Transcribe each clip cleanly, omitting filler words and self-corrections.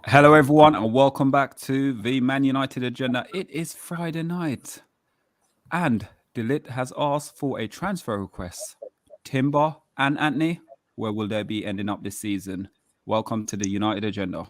Hello, everyone, and welcome back to the Man United agenda. It is Friday night, and Ligt has asked for a transfer request. Timber and Antony, where will they be ending up this season? Welcome to the United agenda.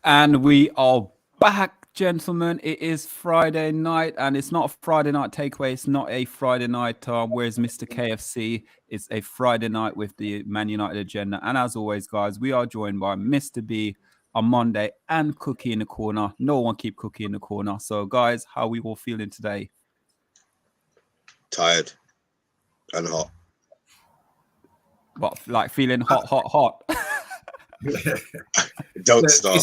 And we are back, gentlemen. It is Friday night, and it's not a Friday night takeaway. It's not a Friday night, whereas Mr. KFC, it's a Friday night with the Man United agenda. And as always, guys, we are joined by Mr. B, OMONDI, and Cookie in the corner. No one keep Cookie in the corner. So, guys, how are we all feeling today? Tired and hot. But like feeling hot. Don't stop.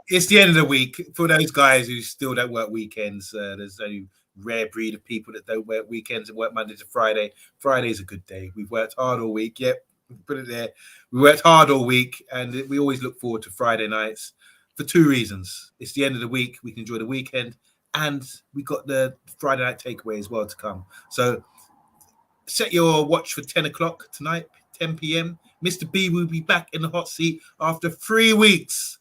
It's the end of the week for those guys who still don't work weekends. There's only rare breed of people that don't work weekends and work Monday to Friday. Friday's a good day. We've worked hard all week. Yep, put it there. We worked hard all week, and we always look forward to Friday nights for two reasons. It's the end of the week. We can enjoy the weekend, and we got the Friday night takeaway as well to come. So set your watch for 10 o'clock tonight, 10 p.m. Mr. B will be back in the hot seat after 3 weeks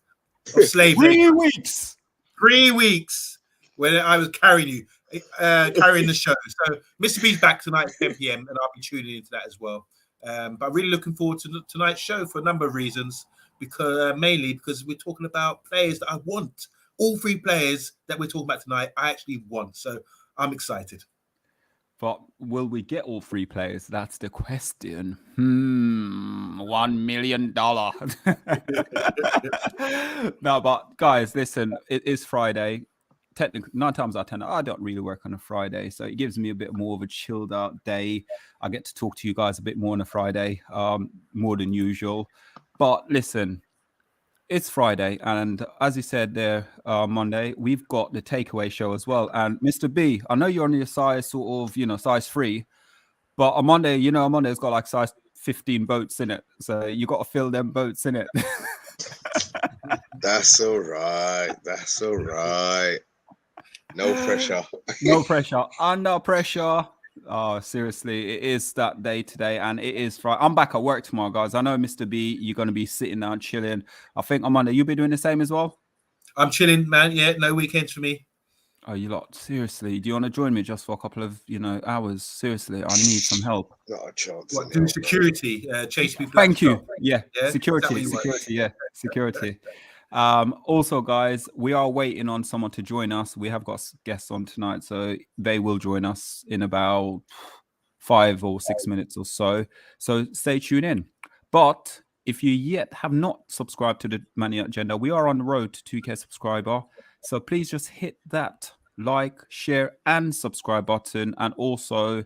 of slavery. 3 weeks. 3 weeks when I was carrying the show. So Mr. B's back tonight at 10 p.m. and I'll be tuning into that as well. But really looking forward to tonight's show for a number of reasons, mainly because we're talking about players that I want. All three players that we're talking about tonight, I actually want. So I'm excited. But will we get all three players? That's the question. $1 million. No, but guys, listen, it is Friday. Technically, 9 times out of 10, I don't really work on a Friday. So it gives me a bit more of a chilled out day. I get to talk to you guys a bit more on a Friday, more than usual. But listen, it's Friday, and as you said there, Monday, we've got the takeaway show as well. And Mr. B, I know you're on your size size 3, but on Monday, Monday's got like size 15 boats in it, so you got to fill them boats in it. That's all right. No pressure. No pressure. Under pressure. Oh, seriously, it is that day today, and it is Friday. I'm back at work tomorrow, guys. I know, Mr. B, you're going to be sitting down chilling. I think on Monday, you'll be doing the same as well? I'm chilling, man. Yeah, no weekends for me. Oh, you lot, seriously, do you want to join me just for a couple of, hours? Seriously, I need some help. Not a chance. What, do security, chase people? Thank you. Yeah, yeah? Security. Also, guys, we are waiting on someone to join us. We have got guests on tonight, so they will join us in about 5 or 6 minutes or so. So stay tuned in. But if you yet have not subscribed to the Money Agenda, we are on the road to 2K subscriber. So please just hit that like, share, and subscribe button. And also,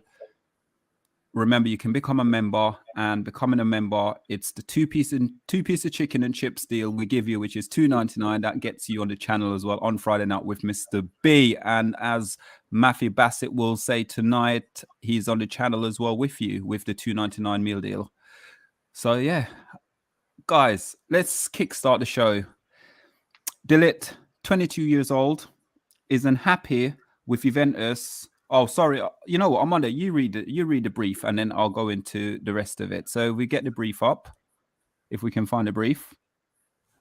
remember, you can become a member, and becoming a member, it's the two piece of chicken and chips deal we give you, which is $2.99. That gets you on the channel as well on Friday night with Mr. B. And as Matthew Bassett will say tonight, he's on the channel as well with you with the $2.99 meal deal. So yeah, guys, let's kickstart the show. Ligt, 22 years old, isn't happy with Juventus. Oh, sorry. You know what? On Monday, you read the brief, and then I'll go into the rest of it. So we get the brief up, if we can find the brief.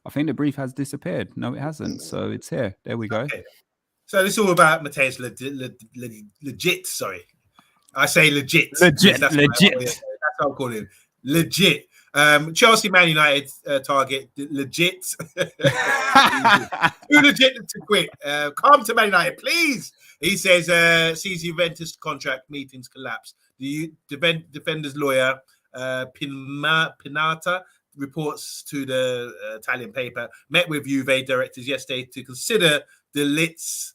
I think the brief has disappeared. No, it hasn't. So it's here. There we go. Okay. So it's all about Mateus legit. Sorry, I say legit. Legit. That's how I call him. Legit. Chelsea, Man United target legit. Too legit to quit. Come to Man United, please. He says sees Juventus contract meetings collapse. The defender's lawyer Pinata reports to the Italian paper met with Juve directors yesterday to consider the Licht's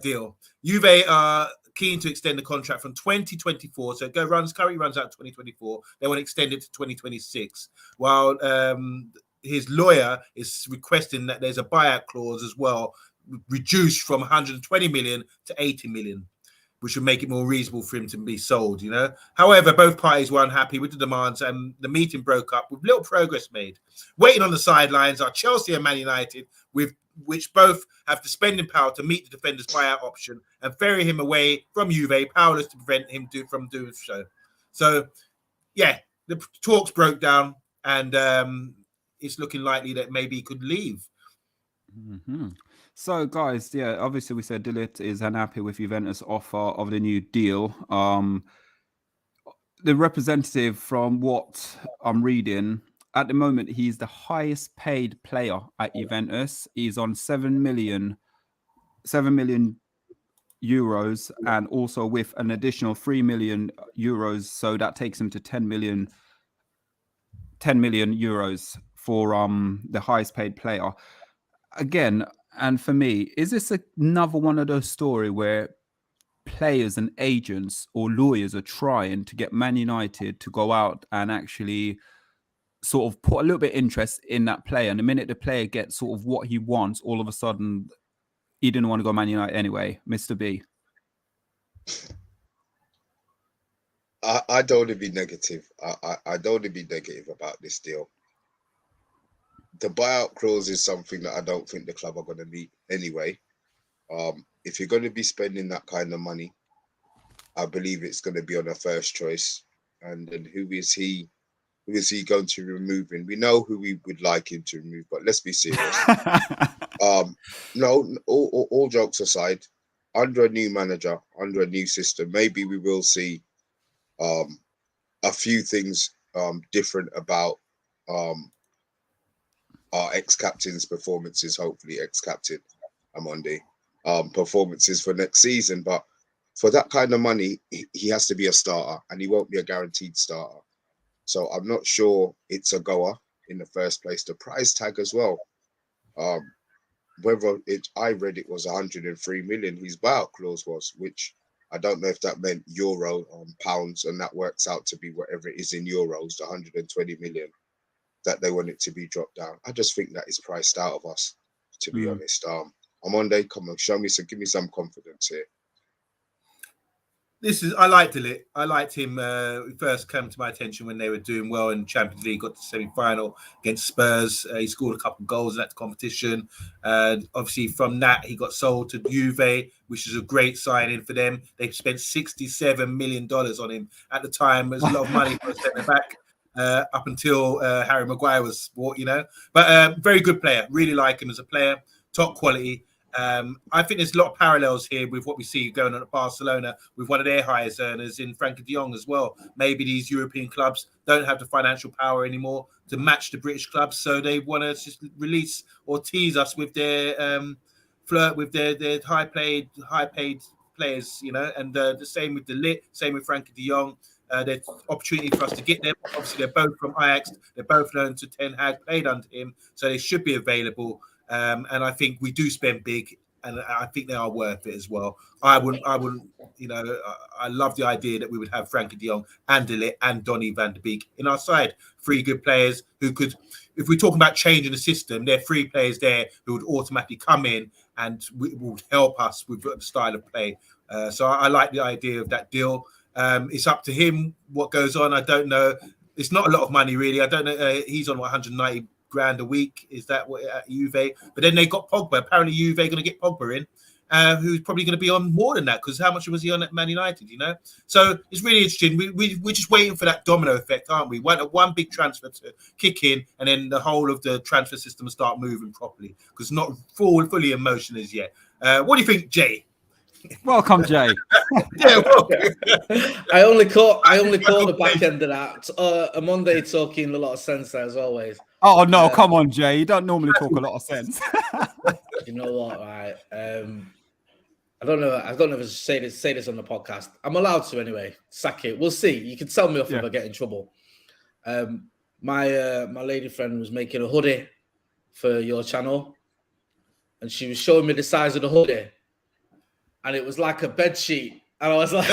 deal. Juve are keen to extend the contract from 2024, so currently runs out 2024. They want to extend it to 2026, while his lawyer is requesting that there's a buyout clause as well, reduced from 120 million to 80 million. which would make it more reasonable for him to be sold, you know. However, both parties were unhappy with the demands and the meeting broke up with little progress made. Waiting on the sidelines are Chelsea and Man United, which both have the spending power to meet the defender's buyout option and ferry him away from Juve, powerless to prevent him from doing so. So, yeah, the talks broke down and it's looking likely that maybe he could leave. Mm-hmm. So, guys, yeah, obviously we said De Ligt is unhappy with Juventus' offer of the new deal. The representative, from what I'm reading, at the moment, he's the highest paid player at Juventus. He's on 7 million euros, and also with an additional 3 million euros. So that takes him to 10 million euros for the highest paid player. Again, and for me, is this another one of those stories where players and agents or lawyers are trying to get Man United to go out and actually sort of put a little bit of interest in that player? And the minute the player gets sort of what he wants, all of a sudden, he didn't want to go Man United anyway. Mr. B. I don't want to be negative. I don't want to be negative about this deal. The buyout clause is something that I don't think the club are going to meet anyway. If you're going to be spending that kind of money, I believe it's going to be on a first choice. And then who is he going to remove? And we know who we would like him to remove, but let's be serious. No, all jokes aside, under a new manager, under a new system, maybe we will see a few things different about our ex-captain's performances, hopefully ex-captain OMONDI performances for next season. But for that kind of money, he has to be a starter, and he won't be a guaranteed starter. So I'm not sure it's a goer in the first place. The price tag as well. Whether I read it was 103 million, his buyout clause was, which I don't know if that meant euro pounds, and that works out to be whatever it is in euros, the 120 million that they want it to be dropped down. I just think that is priced out of us, to be honest. OMONDI, come on, give me some confidence here. I liked Ligt. I liked him. He first came to my attention when they were doing well in Champions League, got to semi-final against Spurs. He scored a couple of goals in that competition. Obviously, from that, he got sold to Juve, which is a great signing for them. They spent $67 million on him at the time. It was a lot of money for a centre-back up until Harry Maguire was bought, you know. But very good player. Really like him as a player. Top quality. I think there's a lot of parallels here with what we see going on at Barcelona with one of their highest earners in Frankie de Jong as well. Maybe these European clubs don't have the financial power anymore to match the British clubs, so they want to just release or tease us with their flirt with their high paid players, you know. And the same with the Ligt, same with Frankie de Jong. There's opportunity for us to get them. Obviously, they're both from Ajax. They're both known to Ten Hag, played under him, so they should be available. And I think we do spend big, and I think they are worth it as well. I wouldn't, you know, I love the idea that we would have Frankie de Jong and De Ligt and Donny van de Beek in our side. 3 good players who could, if we're talking about changing the system, there are 3 players there who would automatically come in and would help us with the style of play. So I like the idea of that deal. It's up to him what goes on. I don't know. It's not a lot of money, really. I don't know. He's on 190 grand a week. Is that what at Juve? But then they got Pogba. Apparently Juve are going to get Pogba in, who's probably going to be on more than that, because how much was he on at Man United, you know? So it's really interesting. We're just waiting for that domino effect, aren't we? One big transfer to kick in, and then the whole of the transfer system will start moving properly, because it's not fully in motion as yet. What do you think, Jay? Welcome, Jay. Yeah, welcome. I only caught the back end of that. OMONDI talking a lot of sense there, as always. Oh no, come on, Jay. You don't normally talk a lot of sense. You know what, right? I don't know if I should say this on the podcast. I'm allowed to anyway. Sack it. We'll see. You can tell me off if I get in trouble. My lady friend was making a hoodie for your channel, and she was showing me the size of the hoodie, and it was like a bed sheet. And I was like,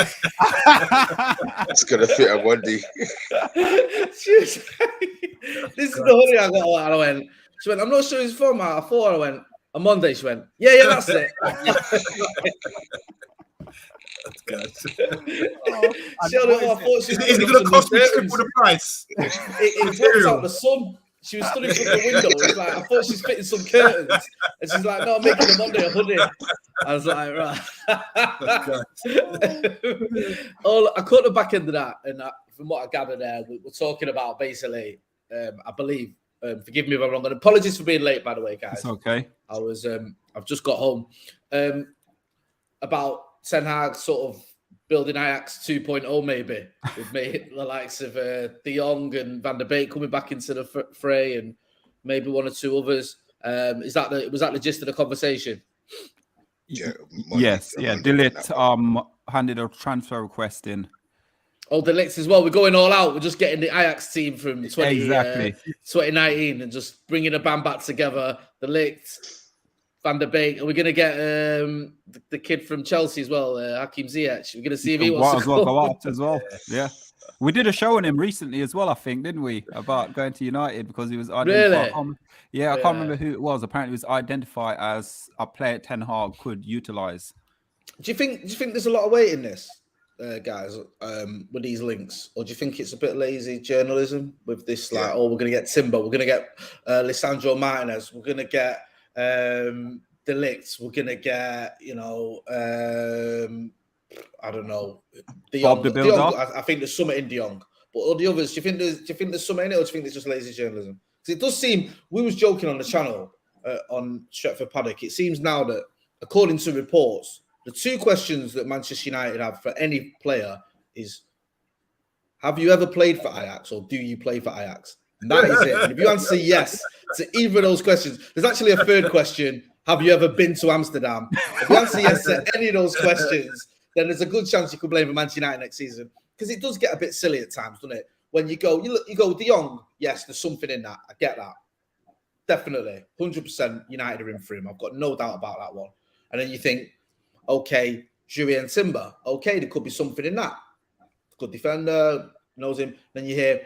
it's going to fit OMONDI. She was like, this is the hoodie I got. And I went, she went, I'm not sure it's from. I thought, I went, OMONDI. She went, yeah, that's it. Is it going to cost me triple the price? It blocked out the sun. She was stood in front of the window. It was like, I thought she's fitting some curtains. And she's like, no, I'm making a Monday a hoodie. I was like, right. I caught the back end of that. And from what I gathered there, we're talking about basically, I believe, forgive me if I'm wrong. And apologies for being late, by the way, guys. It's okay. I've just got home. About Ten Hag sort of building Ajax 2.0 maybe, with the likes of De Jong and Van der Beek coming back into the fray, and maybe one or two others. Was that the gist of the conversation? Yeah. Yes. Yeah. De Ligt handed a transfer request in. Oh, De Ligt as well. We're going all out. We're just getting the Ajax team from 2019 and just bringing the band back together. De Ligt, Van der Beek. Are we going to get the kid from Chelsea as well, Hakim Ziyech? We're going to see if he wants to go out as well. Yeah. We did a show on him recently as well, I think, didn't we? About going to United because he was identified. Really? I can't remember who it was. Apparently, he was identified as a player Ten Hag could utilize. Do you think there's a lot of weight in this, guys, with these links? Or do you think it's a bit lazy journalism with this, like, we're going to get Timber, we're going to get Lisandro Martinez, we're going to get De Ligt, we're going to get, I don't know, De Jong. I think there's something in De Jong. But all the others, do you think there's something in it, or do you think it's just lazy journalism? Because it does seem, we was joking on the channel on Stretford Paddock, it seems now that, according to reports, the two questions that Manchester United have for any player is, have you ever played for Ajax, or do you play for Ajax? And that is it. And if you answer yes to either of those questions, there's actually a third question. Have you ever been to Amsterdam? If you answer yes to any of those questions, then there's a good chance you could play for Manchester United next season. Because it does get a bit silly at times, doesn't it? When you go De Jong, yes, there's something in that. I get that. Definitely. 100% United are in for him. I've got no doubt about that one. And then you think, okay, Julian Timber, okay, there could be something in that. Good defender, knows him. Then you hear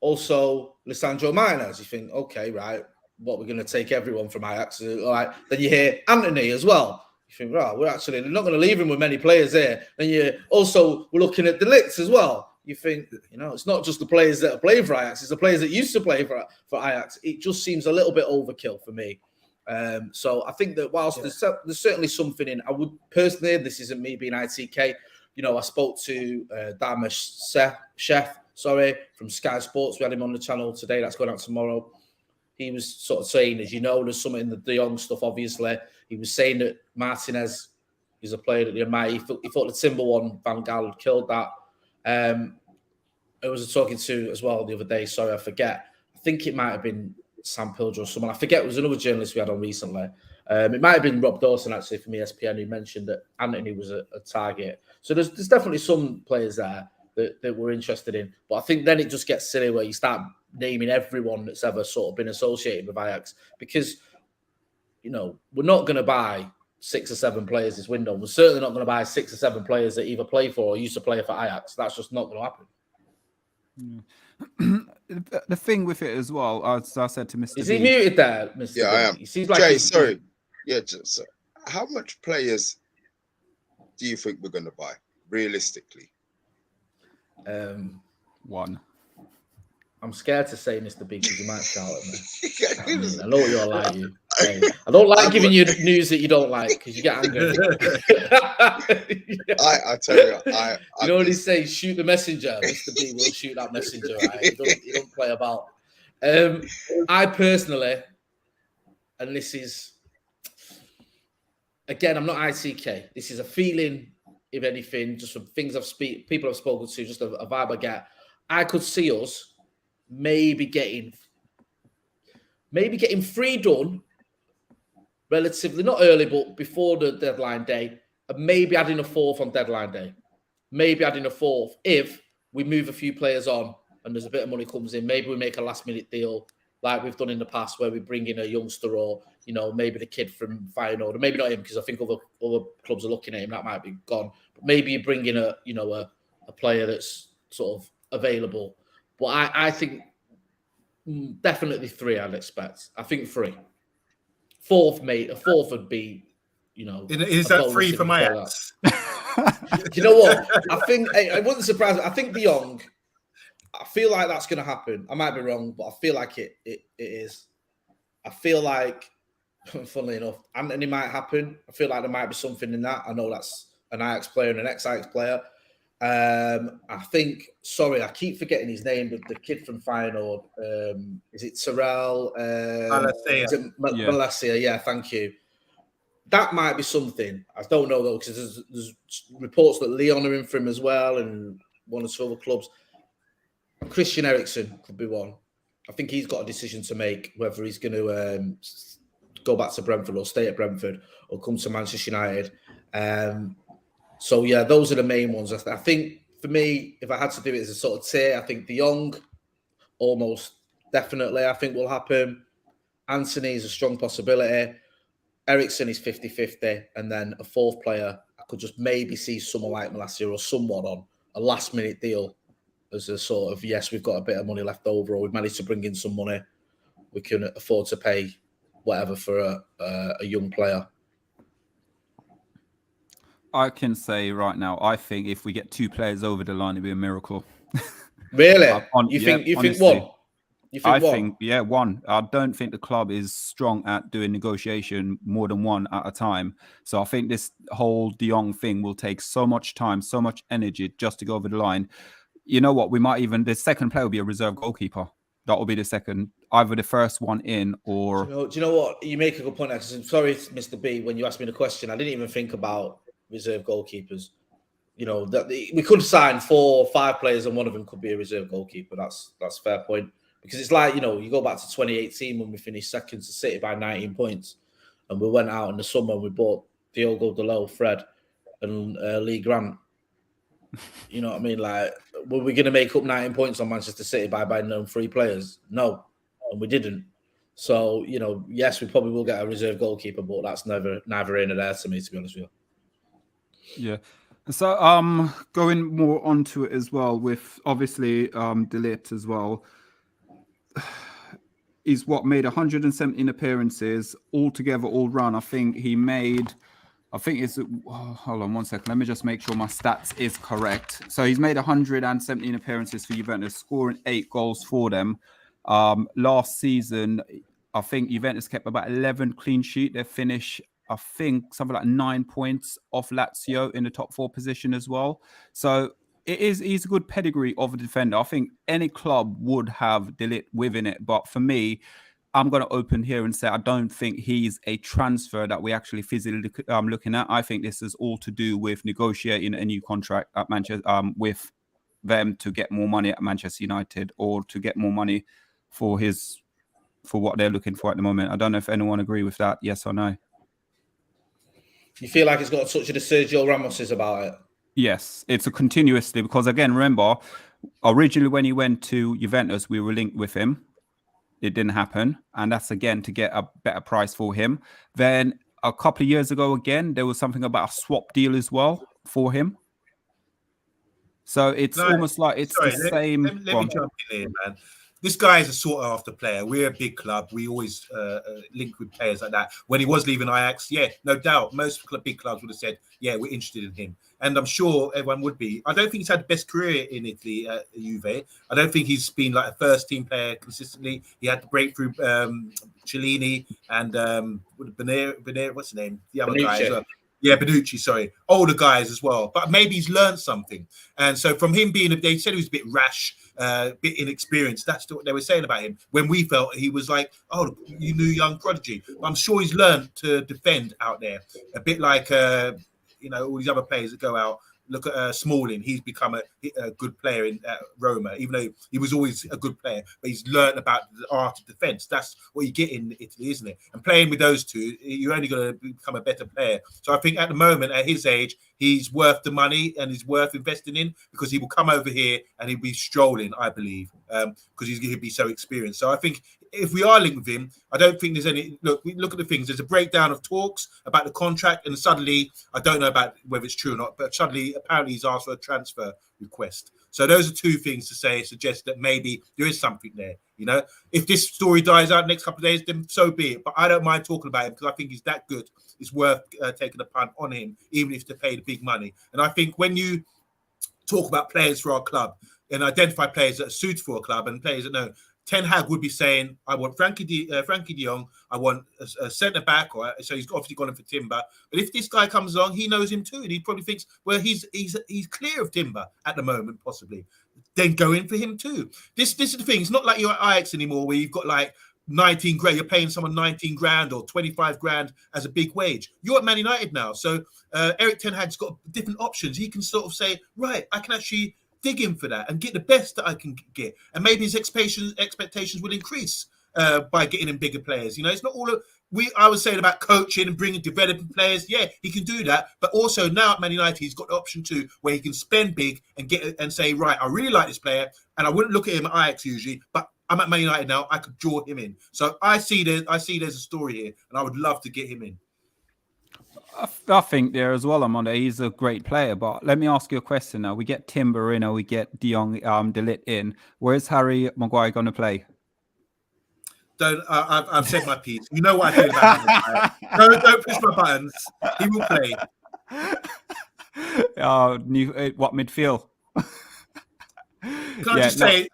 also Lisandro Martinez. You think, okay, right, what, we're going to take everyone from Ajax. All right. Then you hear Antony as well. You think, right, we're not going to leave him with many players here. Then we're looking at De Ligt as well. You think, it's not just the players that are playing for Ajax, it's the players that used to play for Ajax. It just seems a little bit overkill for me. So I think that whilst there's certainly something in, I would personally, this isn't me being ITK, I spoke to Chef, from Sky Sports. We had him on the channel today. That's going out tomorrow. He was sort of saying, as there's something in the De Jong stuff, obviously. He was saying that Martinez is a player that he thought the Timber one, Van Gaal had killed that. I was talking to as well the other day. Sorry, I forget. I think it might have been Sam Pilger or someone. I forget. It was another journalist we had on recently. It might have been Rob Dawson, actually, from ESPN, who mentioned that Antony was a target. So there's definitely some players there that we're interested in. But I think then it just gets silly where you start naming everyone that's ever sort of been associated with Ajax, because, we're not going to buy 6 or 7 players this window. We're certainly not going to buy 6 or 7 players that either play for or used to play for Ajax. That's just not going to happen. The thing with it as well, as I said to Mr. Is he muted there, Mr. Yeah, I am. He seems like Jay, sorry. Yeah, so how much players do you think we're going to buy, realistically? One. I'm scared to say, Mr. B, because you might shout at me. I know what you're like. I don't like giving you news that you don't like because you get angry. I tell you, you know what he says? Shoot the messenger. Mr. B will shoot that messenger. Right? You don't play about. I personally, and this is again, I'm not ITK. This is a feeling, if anything, just from things people I've spoken to, just a vibe I get. I could see us maybe getting 3 done relatively, not early, but before the deadline day, and maybe adding a 4th on deadline day. Maybe adding a 4th if we move a few players on and there's a bit of money comes in. Maybe we make a last-minute deal like we've done in the past, where we bring in a youngster or, maybe the kid from Feyenoord, or maybe not him, because I think other clubs are looking at him. That might be gone. But maybe you bring in a player that's sort of available. But I think definitely 3, I'd expect. I think 3. 4th, mate. A 4th would be, Is that 3 for my ass? You know what? I think it wouldn't surprise me. I think De Jong. I feel like that's going to happen. I might be wrong, but I feel like it is. I feel like, funnily enough, Antony might happen. I feel like there might be something in that. I know that's an Ajax player and an ex-Ajax player. I think, sorry, I keep forgetting his name, but the kid from Feyenoord, is it Terrell? Malacia, yeah, thank you. That might be something. I don't know, though, because there's reports that Lyon are in for him as well and one or two other clubs. Christian Eriksen could be one. I think he's got a decision to make, whether he's going to go back to Brentford or stay at Brentford or come to Manchester United. So, yeah, those are the main ones. I think, for me, if I had to do it as a sort of tier, I think De Jong, almost definitely, I think will happen. Antony is a strong possibility. Eriksen is 50-50. And then a fourth player, I could just maybe see someone like Malacia or someone on a last-minute deal as a sort of, yes, we've got a bit of money left over, or we've managed to bring in some money. We can afford to pay whatever for a young player. I can say right now, I think if we get 2 players over the line, it'd be a miracle. Really? You think one? I think, yeah, one. I don't think the club is strong at doing negotiation more than one at a time. So I think this whole De Jong thing will take so much time, so much energy just to go over the line. You know what? We might even, the second player will be a reserve goalkeeper. That will be the second, either the first one in or... Do you know what? You make a good point. I'm sorry, Mr. B, when you asked me the question, I didn't even think about reserve goalkeepers. You know, that we could sign 4 or 5 players and one of them could be a reserve goalkeeper. That's a fair point. Because it's like, you know, you go back to 2018 when we finished second to City by 19 points. And we went out in the summer and we bought Diogo Dalot, Fred, and Lee Grant. You know what I mean? Like, were we going to make up 19 points on Manchester City by buying them 3 players? No, and we didn't. So, you know, yes, we probably will get a reserve goalkeeper, but that's neither in or there to me, to be honest with you. Yeah. So, going more onto it as well with obviously Ligt as well. He's made 117 appearances altogether, all run. I think it's, hold on 1 second. Let me just make sure my stats is correct. So he's made 117 appearances for Juventus, scoring 8 goals for them. Last season, I think Juventus kept about 11 clean sheet. They finished, I think, something like 9 points off Lazio in the top 4 position as well. So he's a good pedigree of a defender. I think any club would have De Ligt within it. But for me, I'm going to open here and say I don't think he's a transfer that we actually physically looking at. I think this is all to do with negotiating a new contract at Manchester with them to get more money at Manchester United or to get more money for what they're looking for at the moment. I don't know if anyone agree with that. Yes or no? You feel like it's got a touch of the Sergio Ramoses about it? Yes, it's a continuously, because again, remember, originally when he went to Juventus, we were linked with him. It didn't happen. And that's again to get a better price for him. Then a couple of years ago, again, there was something about a swap deal as well for him. So it's almost like it's the same. Let me jump in here, man. This guy is a sought-after player. We're a big club. We always link with players like that. When he was leaving Ajax, yeah, no doubt, most big clubs would have said, yeah, we're interested in him. And I'm sure everyone would be. I don't think he's had the best career in Italy at Juve. I don't think he's been like a first-team player consistently. He had the breakthrough Cellini and Benair, what's his name? The other guy as well. Yeah, Bonucci, sorry. Older guys as well. But maybe he's learned something. And so from him being, they said he was a bit rash, a bit inexperienced. That's what they were saying about him. When we felt he was like, oh, you new young prodigy. But I'm sure he's learned to defend out there. A bit like, all these other players that go out. Look at Smalling. He's become a good player in Roma, even though he was always a good player. But he's learned about the art of defence. That's what you get in Italy, isn't it? And playing with those two, you're only going to become a better player. So I think at the moment, at his age, he's worth the money and he's worth investing in, because he will come over here and he'll be strolling, I believe, because he'll be so experienced. So I think if we are linked with him, I don't think there's any... Look at the things. There's a breakdown of talks about the contract, and suddenly, I don't know about whether it's true or not, but suddenly apparently he's asked for a transfer request. So those are two things to say, suggest that maybe there is something there. You know, if this story dies out next couple of days, then so be it. But I don't mind talking about him because I think he's that good. It's worth taking a punt on him, even if they pay the big money. And I think when you talk about players for our club and identify players that are suited for a club and players that know, Ten Hag would be saying, I want Frankie de Jong, I want a centre-back, so he's obviously gone in for Timber. But if this guy comes along, he knows him too, and he probably thinks, well, he's clear of Timber at the moment, possibly. Then go in for him too. This is the thing. It's not like you're at Ajax anymore, where you've got like 19 grand, you're paying someone 19 grand or 25 grand as a big wage. You're at Man United now. So Eric Ten Hag's got different options. He can sort of say, right, I can actually dig in for that and get the best that I can get, and maybe his expectations will increase by getting in bigger players. You know, it's not all I was saying about coaching and developing players. Yeah, he can do that, but also now at Man United, he's got the option too, where he can spend big and get and say, right, I really like this player, and I wouldn't look at him at Ajax usually, but I'm at Man United now. I could draw him in. So I see there's a story here, and I would love to get him in. I think there as well, Omondi. He's a great player, but let me ask you a question now. We get Timber in, or we get De Jong, De Ligt in. Where's Harry Maguire going to play? I've said my piece. You know what I feel about him. Don't push my buttons. He will play. What midfield? Can I just say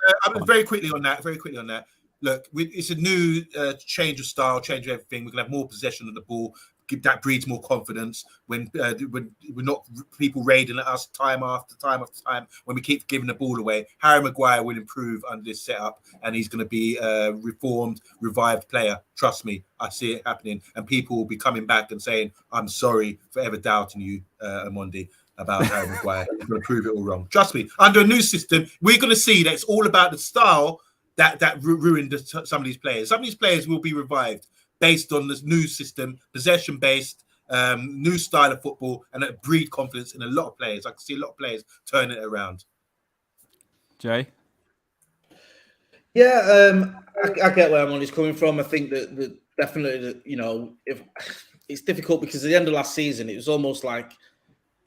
very quickly on that? Look, it's a new change of style, change of everything. We're going to have more possession of the ball. That breeds more confidence when we're not people raiding at us time after time after time. When we keep giving the ball away, Harry Maguire will improve under this setup, and he's going to be a reformed, revived player. Trust me, I see it happening, and people will be coming back and saying, "I'm sorry for ever doubting you, Omondi, about Harry Maguire. You're going to prove it all wrong." Trust me. Under a new system, we're going to see that it's all about the style that ruined some of these players. Some of these players will be revived based on this new system, possession-based, new style of football, and it breed confidence in a lot of players. I can see a lot of players turning it around. Jay? Yeah, I get where Amondi's coming from. I think that definitely, you know, if it's difficult because at the end of last season, it was almost like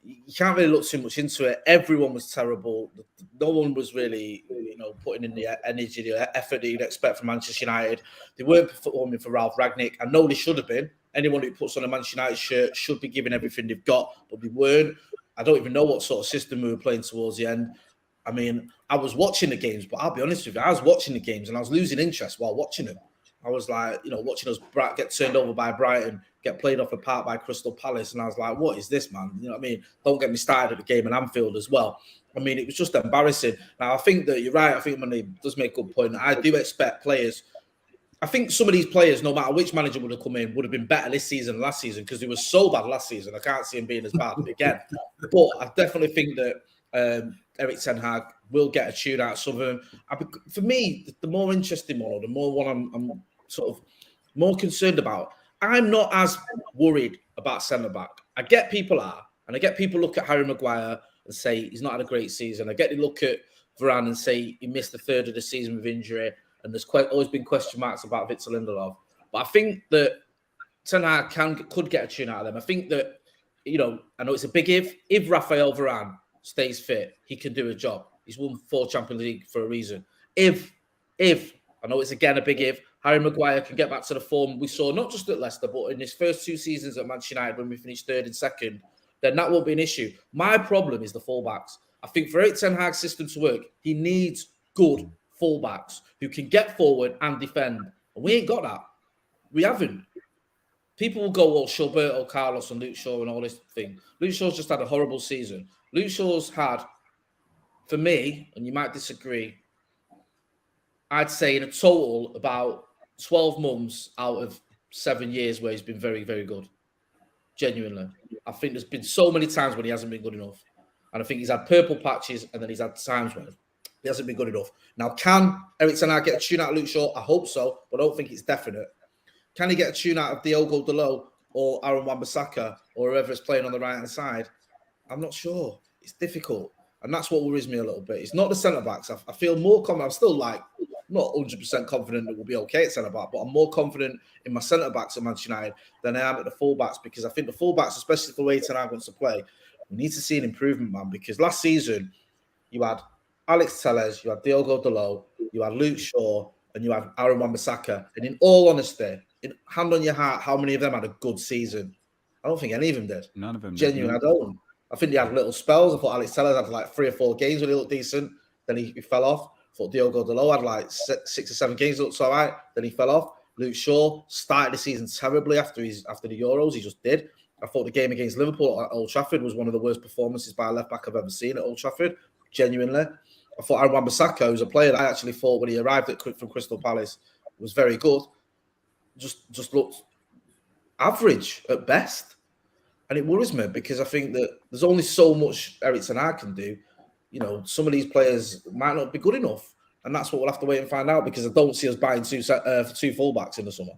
you can't really look too much into it. Everyone was terrible. No one was really, you know, putting in the energy, the effort that you'd expect from Manchester United. They weren't performing for Ralph Rangnick. I know they should have been. Anyone who puts on a Manchester United shirt should be giving everything they've got, but they weren't. I don't even know what sort of system we were playing towards the end. I mean, I was watching the games, but I'll be honest with you, I was watching the games and I was losing interest while watching them. I was like, you know, watching us get turned over by Brighton, get played off the park by Crystal Palace. And I was like, what is this, man? You know what I mean? Don't get me started at the game in Anfield as well. I mean, it was just embarrassing. Now, I think that you're right. I think Monday does make a good point. I do expect players. I think some of these players, no matter which manager would have come in, would have been better this season than last season because they were so bad last season. I can't see him being as bad again. But I definitely think that Eric Ten Hag will get a tune out of some of them. For me, the more interesting one, or the more one I'm sort of more concerned about, I'm not as worried about centre-back. I get people are, and I get people look at Harry Maguire and say he's not had a great season. I get to look at Varane and say he missed a third of the season with injury, and there's always been question marks about Victor Lindelof. But I think that Ten Hag could get a tune out of them. I think that, you know, I know it's a big if Raphael Varane stays fit, he can do a job. He's won 4 Champions League for a reason. If I know it's again a big if, Harry Maguire can get back to the form we saw not just at Leicester, but in his first 2 seasons at Manchester United when we finished 3rd and 2nd, then that won't be an issue. My problem is the fullbacks. I think for Eric Ten Hag's system to work, he needs good fullbacks who can get forward and defend. And we ain't got that. We haven't. People will go, well, Gilberto, Carlos, and Luke Shaw and all this thing. Luke Shaw's just had a horrible season. Luke Shaw's had, for me, and you might disagree, I'd say in a total about 12 months out of 7 years where he's been very, very good. Genuinely. I think there's been so many times when he hasn't been good enough. And I think he's had purple patches and then he's had times when he hasn't been good enough. Now, can Eric Ten Hag get a tune out of Luke Shaw? I hope so, but I don't think it's definite. Can he get a tune out of Diogo Dalot or Aaron Wan-Bissaka or whoever is playing on the right-hand side? I'm not sure. It's difficult. And that's what worries me a little bit. It's not the centre-backs. I feel more confident. I'm still not 100% confident that we'll be okay at centre-back, but I'm more confident in my centre-backs at Manchester United than I am at the full-backs because I think the full-backs, especially the way Ten Hag wants to play, We need to see an improvement, man, because last season you had Alex Telles, you had Diogo Dalot, you had Luke Shaw, and you had Aaron Wan-Bissaka. And in all honesty, hand on your heart, how many of them had a good season? I don't think any of them did. None of them. Genuinely, I don't. I think they had little spells. I thought Alex Telles had like 3 or 4 games where he looked decent. Then he fell off. I thought Diogo Dalot had like 6 or 7 games that looked all right. Then he fell off. Luke Shaw started the season terribly after the Euros. He just did. I thought the game against Liverpool at Old Trafford was one of the worst performances by a left back I've ever seen at Old Trafford. Genuinely, I thought Aaron Wan-Bissaka, who's a player that I actually thought when he arrived from Crystal Palace was very good, just looked average at best, and it worries me because I think that there's only so much Erik ten Hag can do. You know, some of these players might not be good enough, and that's what we'll have to wait and find out because I don't see us buying 2 fullbacks in the summer.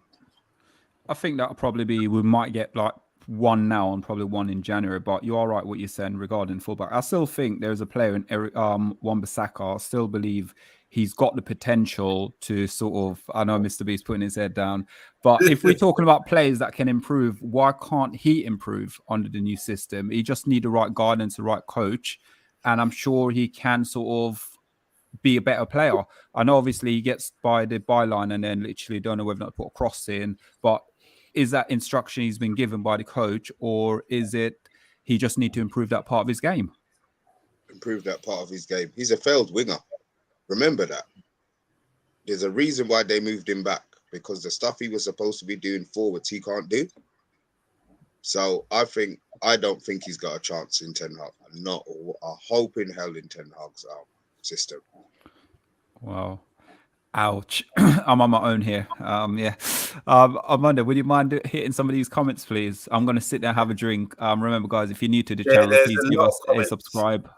I think that'll probably be, we might get like 1 now and probably 1 in January, but you are right what you're saying regarding fullback. I still think there's a player in Wan-Bissaka. I still believe he's got the potential to sort of, I know Mr. B's putting his head down, but if we're talking about players that can improve, why can't he improve under the new system? He just need the right guidance, the right coach, and I'm sure he can sort of be a better player. I know obviously he gets by the byline and then literally don't know whether or not to put a cross in, but is that instruction he's been given by the coach, or is it he just need to improve that part of his game? Improve that part of his game. He's a failed winger. Remember that. There's a reason why they moved him back, because the stuff he was supposed to be doing forwards, he can't do. So I don't think he's got a chance in Ten Hag. Not a hope in hell in Ten Hag's system. Wow. Ouch. I'm on my own here. Amanda, would you mind hitting some of these comments, please? I'm going to sit there and have a drink. Remember, guys, if you're new to the channel, please give us a subscribe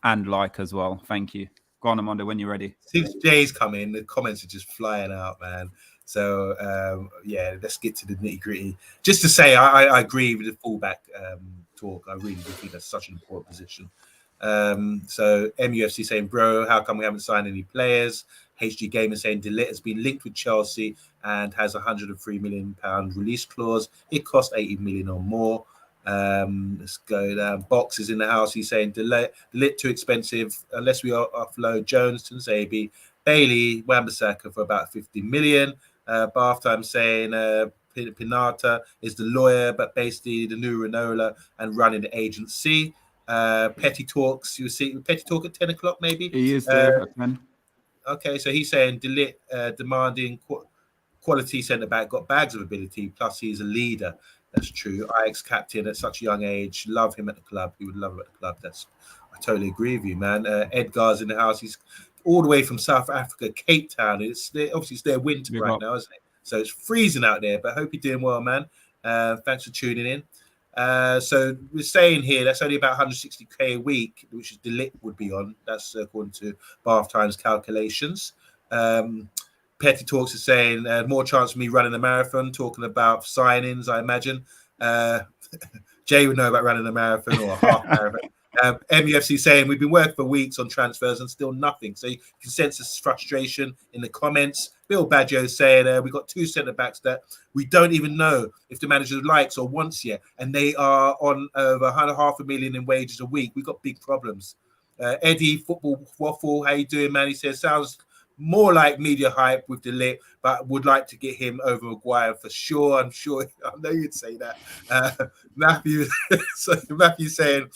and like as well. Thank you. Go on, Amanda, when you're ready. Since Jay's come in, the comments are just flying out, man. So, yeah, let's get to the nitty-gritty. Just to say, I agree with the fullback talk. I really do think that's such an important position. So, MUFC saying, bro, how come we haven't signed any players? HG Gamer saying Ligt has been linked with Chelsea and has a £103 million release clause. It cost 80 million or more. Let's go down. Box is in the house. He's saying Ligt too expensive unless we offload Jones to Zabi, Bailey, Wan-Bissaka for about 50 million. Bath Time saying Pinata is the lawyer, but basically the new Renola and running the agency. Petty Talks, you see Petty Talk at 10 o'clock maybe. He is there at 10. Okay, so he's saying Ligt demanding quality centre back, got bags of ability, plus he's a leader. That's true. Ajax captain at such a young age. Love him at the club. He would love him at the club. I totally agree with you, man. Edgar's in the house. He's all the way from South Africa, Cape Town. It's their winter right now, isn't it? So it's freezing out there. But I hope you're doing well, man. Thanks for tuning in. So we're saying here that's only about 160k a week, which is Ligt would be on. That's according to Bath Times calculations. Petty Talks is saying more chance for me running a marathon, talking about signings, I imagine. Jay would know about running a marathon or a half marathon. MUFC saying we've been working for weeks on transfers and still nothing. So you can sense this frustration in the comments. Bill Badger saying we've got 2 centre-backs that we don't even know if the manager likes or wants yet. And they are on over $500,000 in wages a week. We've got big problems. Eddie, Football Waffle, how you doing, man? He says, sounds more like media hype with Ligt, but would like to get him over Maguire for sure. I'm sure, I know you'd say that. Matthew saying,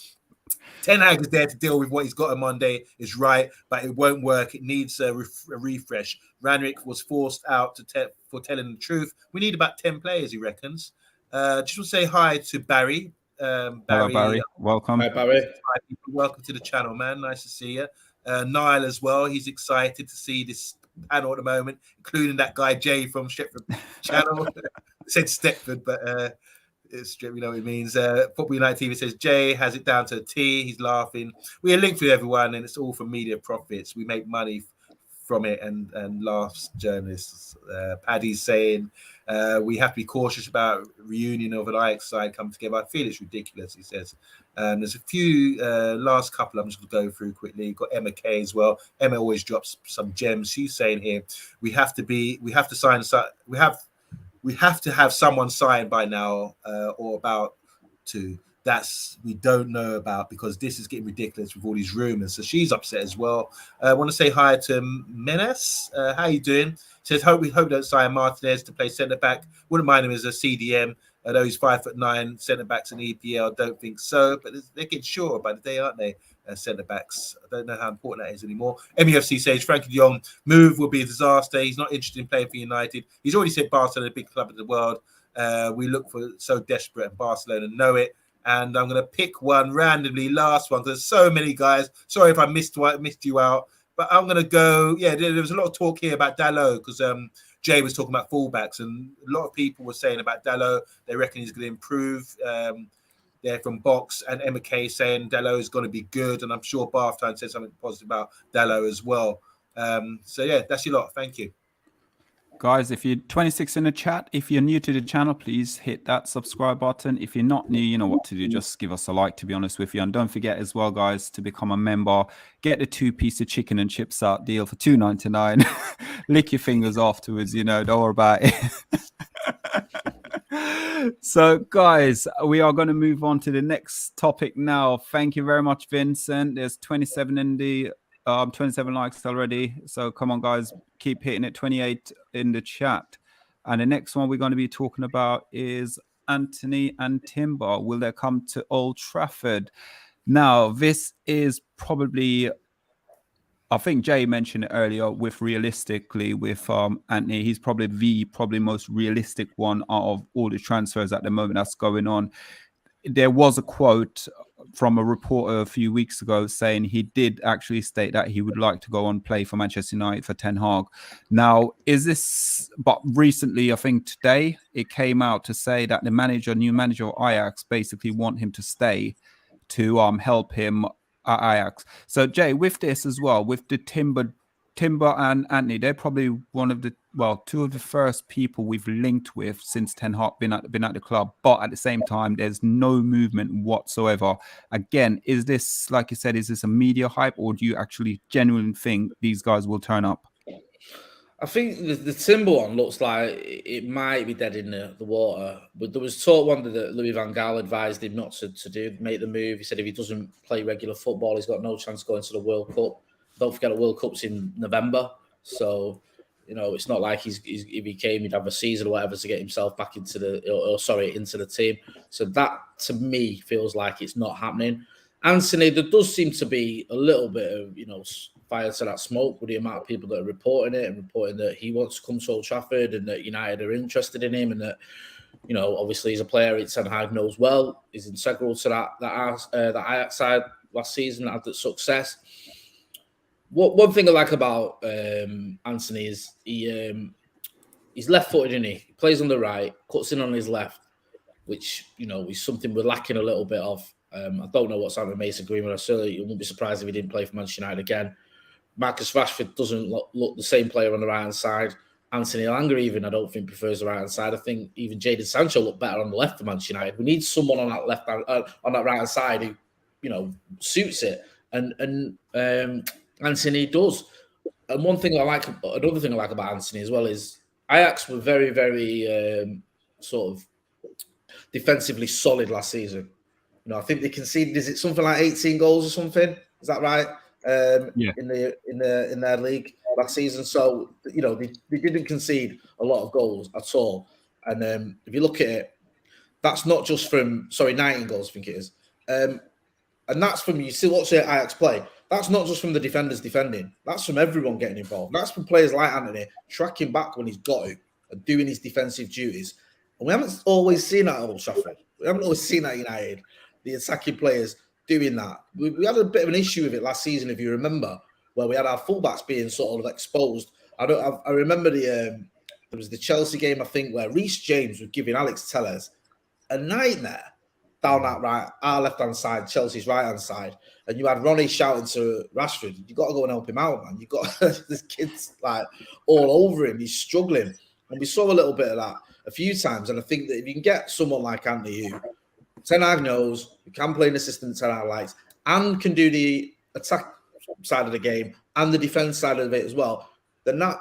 Ten Hag is there to deal with what he's got on Monday is right, but it won't work. It needs a refresh. Ranrick was forced out for telling the truth. We need about 10 players, he reckons. Just want to say hi to Barry. Hello, Barry. Welcome. Hi, Barry. Hi, welcome to the channel, man. Nice to see you. Niall as well. He's excited to see this panel at the moment, including that guy Jay from Stepford channel. Said Stepford, but we know what it means. Football United TV says Jay has it down to a T. He's laughing. We are linked with everyone, and it's all for media profits. We make money from it, and laughs journalists. Paddy's saying we have to be cautious about reunion of an Ajax side coming together. I feel it's ridiculous, he says. There's a few last couple I'm just going to go through quickly. You've got Emma Kay as well. Emma always drops some gems. She's saying here we have to have someone signed by now or about to. we don't know about, because this is getting ridiculous with all these rumors. So she's upset as well. I want to say hi to Menace. How you doing? Says we hope don't sign Martinez to play centre back. Wouldn't mind him as a CDM. Although he's 5'9", centre backs in EPL, don't think so. But they're getting shorter by the day, aren't they? Centre backs. I don't know how important that is anymore. MUFC says Frankie de Jong move will be a disaster. He's not interested in playing for United. He's already said Barcelona, the big club in the world. We look for so desperate, and Barcelona know it. And I'm going to pick one randomly, last one. There's so many guys. Sorry if I missed you out, but I'm going to go. Yeah, there was a lot of talk here about Dalot, because Jay was talking about fullbacks, and a lot of people were saying about Dalot. They reckon he's going to improve. They're from Box, and Emma Kay saying Dalot is going to be good, and I'm sure Barthan said something positive about Dalot as well. So yeah, that's your lot. Thank you. Guys, if you're 26 in the chat, if you're new to the channel, please hit that subscribe button. If you're not new, you know what to do. Just give us a like, to be honest with you. And don't forget as well, guys, to become a member. Get the 2-piece of chicken and chips out deal for $2.99. Lick your fingers afterwards, don't worry about it. So, guys, we are going to move on to the next topic now. Thank you very much, Vincent. There's 27 in the 27 likes already. So come on, guys, keep hitting it. 28 in the chat. And the next one we're going to be talking about is Antony and Timber. Will they come to Old Trafford? Now, this is probably, I think Jay mentioned it earlier, with Antony, he's probably the most realistic one out of all the transfers at the moment that's going on. There was a quote from a reporter a few weeks ago saying he did actually state that he would like to go and play for Manchester United for Ten Hag. Now, but recently, I think today, it came out to say that the new manager of Ajax basically want him to stay to help him at Ajax. So, Jay, with this as well, with the Timber and Antony, they're probably two of the first people we've linked with since Ten Hag been at the club. But at the same time, there's no movement whatsoever. Again, is this, like you said, is this a media hype, or do you actually genuinely think these guys will turn up? I think the Timber one looks like it might be dead in the water. But there was talk one that Louis van Gaal advised him not to make the move. He said if he doesn't play regular football, he's got no chance of going to the World Cup. Don't forget the World Cup's in November. So, it's not like if he came, he'd have a season or whatever to get himself back into the team. So that, to me, feels like it's not happening. Antony, there does seem to be a little bit of, fire to that smoke with the amount of people that are reporting it and reporting that he wants to come to Old Trafford and that United are interested in him, and that, obviously he's a player that Ten Hag knows well. He's integral to that Ajax side last season, had that success. One thing I like about Antony is he's left-footed, isn't he? He plays on the right, cuts in on his left, which, is something we're lacking a little bit of. I don't know what's happening with Mason Greenwood. I certainly wouldn't be surprised if he didn't play for Manchester United again. Marcus Rashford doesn't look the same player on the right-hand side. Anthony Elanga even, I don't think, prefers the right-hand side. I think even Jadon Sancho looked better on the left for Manchester United. We need someone on that on that right-hand side who, suits it. And Antony does. And another thing I like about Antony as well is Ajax were very, very sort of defensively solid last season. I think they conceded, is it something like 18 goals or something? Is that right? In their league last season. So, they didn't concede a lot of goals at all. And if you look at it, that's not just from 19 goals, I think it is. And that's from, you see watch Ajax play. That's not just from the defenders defending. That's from everyone getting involved. That's from players like Antony tracking back when he's got it and doing his defensive duties. And we haven't always seen that at Old Trafford. We haven't always seen that at United. The attacking players doing that. We had a bit of an issue with it last season, if you remember, where we had our fullbacks being sort of exposed. I remember there was the Chelsea game, I think, where Reece James was giving Alex Telles a nightmare down our left-hand side, Chelsea's right-hand side. And you had Ronnie shouting to Rashford, you got to go and help him out, man. You got this kid's all over him. He's struggling. And we saw a little bit of that a few times. And I think that if you can get someone like Antony, who Ten Hag knows, who can play an assistant Ten Hag likes, and can do the attack side of the game and the defense side of it as well, then that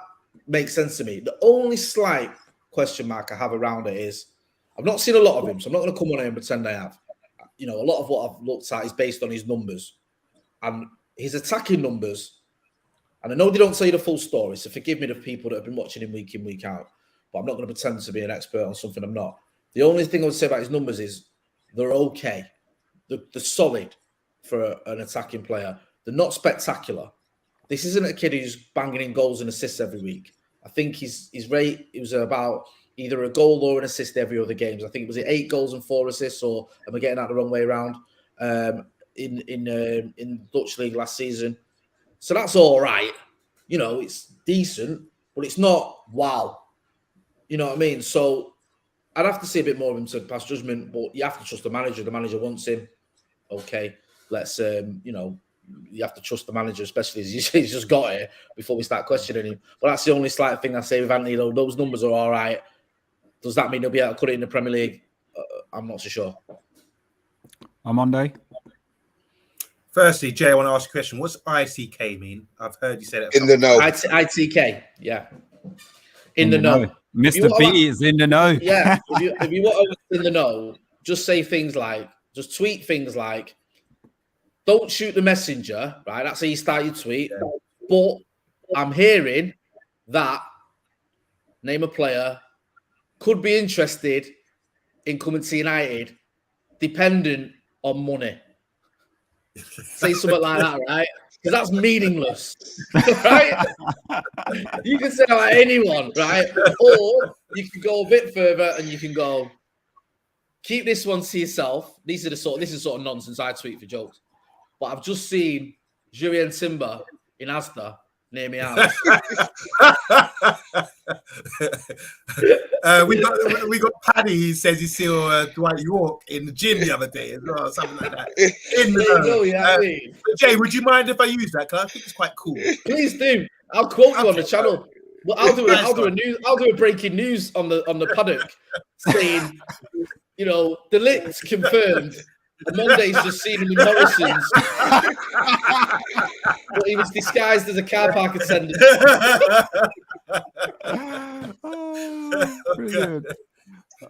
makes sense to me. The only slight question mark I have around it is I've not seen a lot of him, so I'm not going to come on here and pretend I have. you know, a lot of what I've looked at is based on his numbers and his attacking numbers. And I know they don't tell you the full story, so forgive me the people that have been watching him, week out. But I'm not going to pretend to be an expert on something I'm not. The only thing I would say about his numbers is they're okay. They're solid for an attacking player. They're not spectacular. This isn't a kid who's banging in goals and assists every week. I think his rate, it was about either a goal or an assist every other game. I think it was 8 goals and 4 assists, or am I getting that the wrong way around? In Dutch League last season. So that's all right. You know, it's decent, but it's not wow. You know what I mean? So I'd have to see a bit more of him to pass judgment, but you have to trust the manager. The manager wants him. Okay, let's, you know, you have to trust the manager, especially as he's just got here before we start questioning him. But that's the only slight thing I say with Antony, though. Those numbers are all right. Does that mean he'll be able to cut it in the Premier League? I'm not so sure. OMONDI? Firstly, Jay, I want to ask a question. What's ICK mean? I've heard you say that. In the know. ITK, yeah. In the know. Mr. B is in the know. Yeah. If you want to in the know, just say things like, just tweet things like, don't shoot the messenger, right? That's how you start your tweet. Yeah. But I'm hearing that, name a player, could be interested in coming to United, dependent on money. Say something like that, right? Because that's meaningless, right? You can say like anyone, right? Or you can go a bit further and you can go, keep this one to yourself. This is sort of nonsense I tweet for jokes. But I've just seen Jurien Timber in Asda near me house. we got Paddy. He says he saw Dwight York in the gym the other day as well, something like that. Jay, would you mind if I use that? Because I think it's quite cool. Please do. I'll quote you on the channel. Well, I'll do a breaking news on the paddock saying, you know, the Ligt confirmed. Monday's just seen him in Morrison's, but he was disguised as a car park attendant. Brilliant.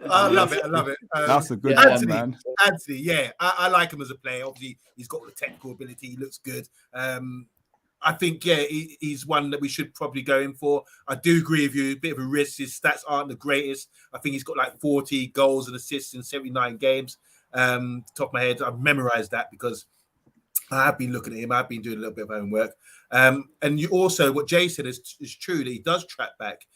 I love it. That's a good Antony, one, man. Antony, yeah, I like him as a player. Obviously, he's got the technical ability. He looks good. I think, yeah, he's one that we should probably go in for. I do agree with you. A bit of a risk. His stats aren't the greatest. I think he's got like 40 goals and assists in 79 games. Top of my head, I've memorized that because I have been looking at him. I've been doing a little bit of homework. And you also, what Jay said is true, that he does track back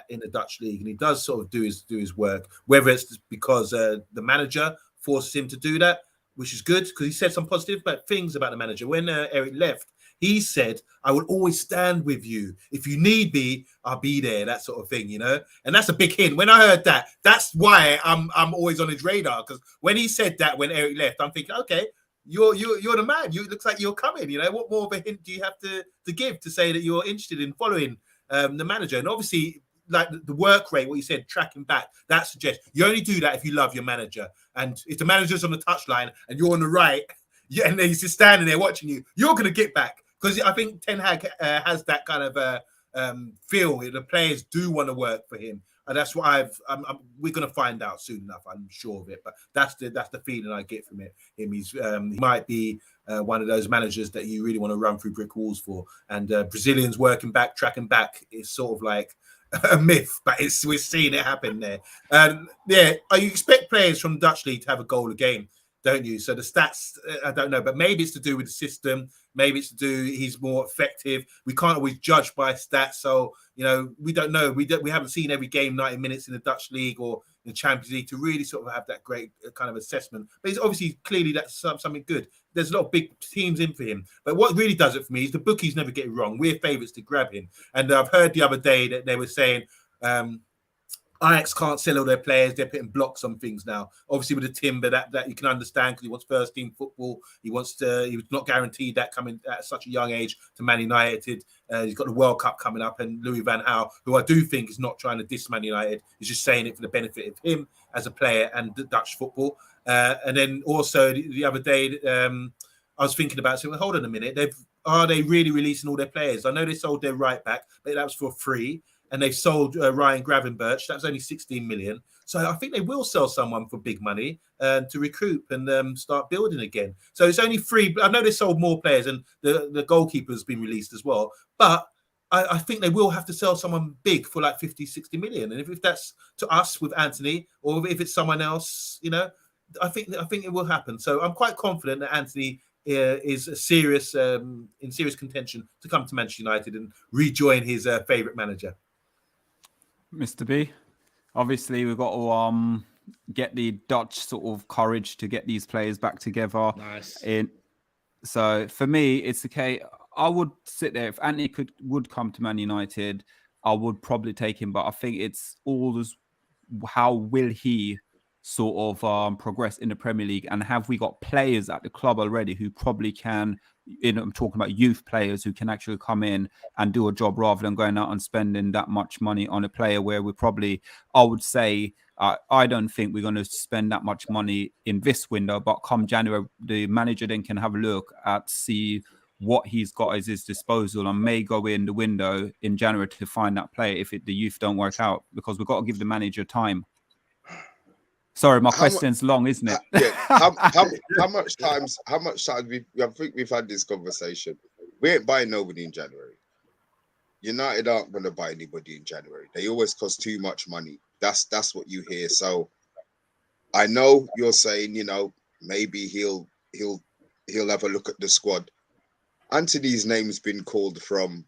in the Dutch league, and he does sort of do his work, whether it's because the manager forces him to do that, which is good because he said some positive things about the manager. When Eric left, he said, I will always stand with you. If you need me, I'll be there, that sort of thing, you know? And that's a big hint. When I heard that, that's why I'm always on his radar. Because when he said that, when Eric left, I'm thinking, okay, you're the man. You looks like you're coming, you know? What more of a hint do you have to give to say that you're interested in following the manager? And obviously, like the work rate, what you said, tracking back, that suggests you only do that if you love your manager. And if the manager's on the touchline and you're on the right, yeah, and then he's just standing there watching you, you're going to get back. Because I think Ten Hag has that kind of feel. The players do want to work for him, and that's what we're going to find out soon enough. I'm sure of it. But that's the feeling I get from him. He might be one of those managers that you really want to run through brick walls for. And Brazilians working back, tracking back is sort of like a myth, but we're seeing it happen there. Yeah, you expect players from the Dutch league to have a goal a game, don't you? So the stats, I don't know, but maybe it's to do with the system. Maybe it's to do he's more effective. We can't always judge by stats, so you know we don't know. We haven't seen every game 90 minutes in the Dutch league or in the Champions League to really sort of have that great kind of assessment. But it's obviously clearly that's something good. There's a lot of big teams in for him. But what really does it for me is the bookies never get it wrong. We're favourites to grab him. And I've heard the other day that they were saying Ajax can't sell all their players. They're putting blocks on things now. Obviously, with the Timber, that you can understand because he wants first team football. He was not guaranteed that coming at such a young age to Man United. He's got the World Cup coming up, and Louis van Gaal, who I do think is not trying to diss Man United, is just saying it for the benefit of him as a player and the Dutch football. And then also the other day, I was thinking about saying, well, hold on a minute. Are they really releasing all their players? I know they sold their right back, but that was for free. and they've sold Ryan Gravenberch. That was only 16 million. So I think they will sell someone for big money to recoup and start building again. So it's only 3. I know they sold more players, and the goalkeeper's been released as well. But I think they will have to sell someone big for like 50, 60 million. And if that's to us with Antony, or if it's someone else, you know, I think it will happen. So I'm quite confident that Antony is in serious contention to come to Manchester United and rejoin his favourite manager. Mr. B, obviously we've got to get the Dutch sort of courage to get these players back together. Nice. So for me, it's okay. I would sit there. If Antony would come to Man United, I would probably take him. But I think it's all how will he sort of progress in the Premier League, and have we got players at the club already who probably can, I'm talking about youth players who can actually come in and do a job rather than going out and spending that much money on a player where we probably, I would say, I don't think we're going to spend that much money in this window, but come January, the manager then can have a look at, see what he's got at his disposal, and may go in the window in January to find that player if the youth don't work out, because we've got to give the manager time. Sorry, my question's long, isn't it? Yeah. How much time I think we've had this conversation. We ain't buying nobody in January. United aren't going to buy anybody in January. They always cost too much money. That's what you hear. So I know you're saying, you know, maybe he'll have a look at the squad. Antony's name's been called from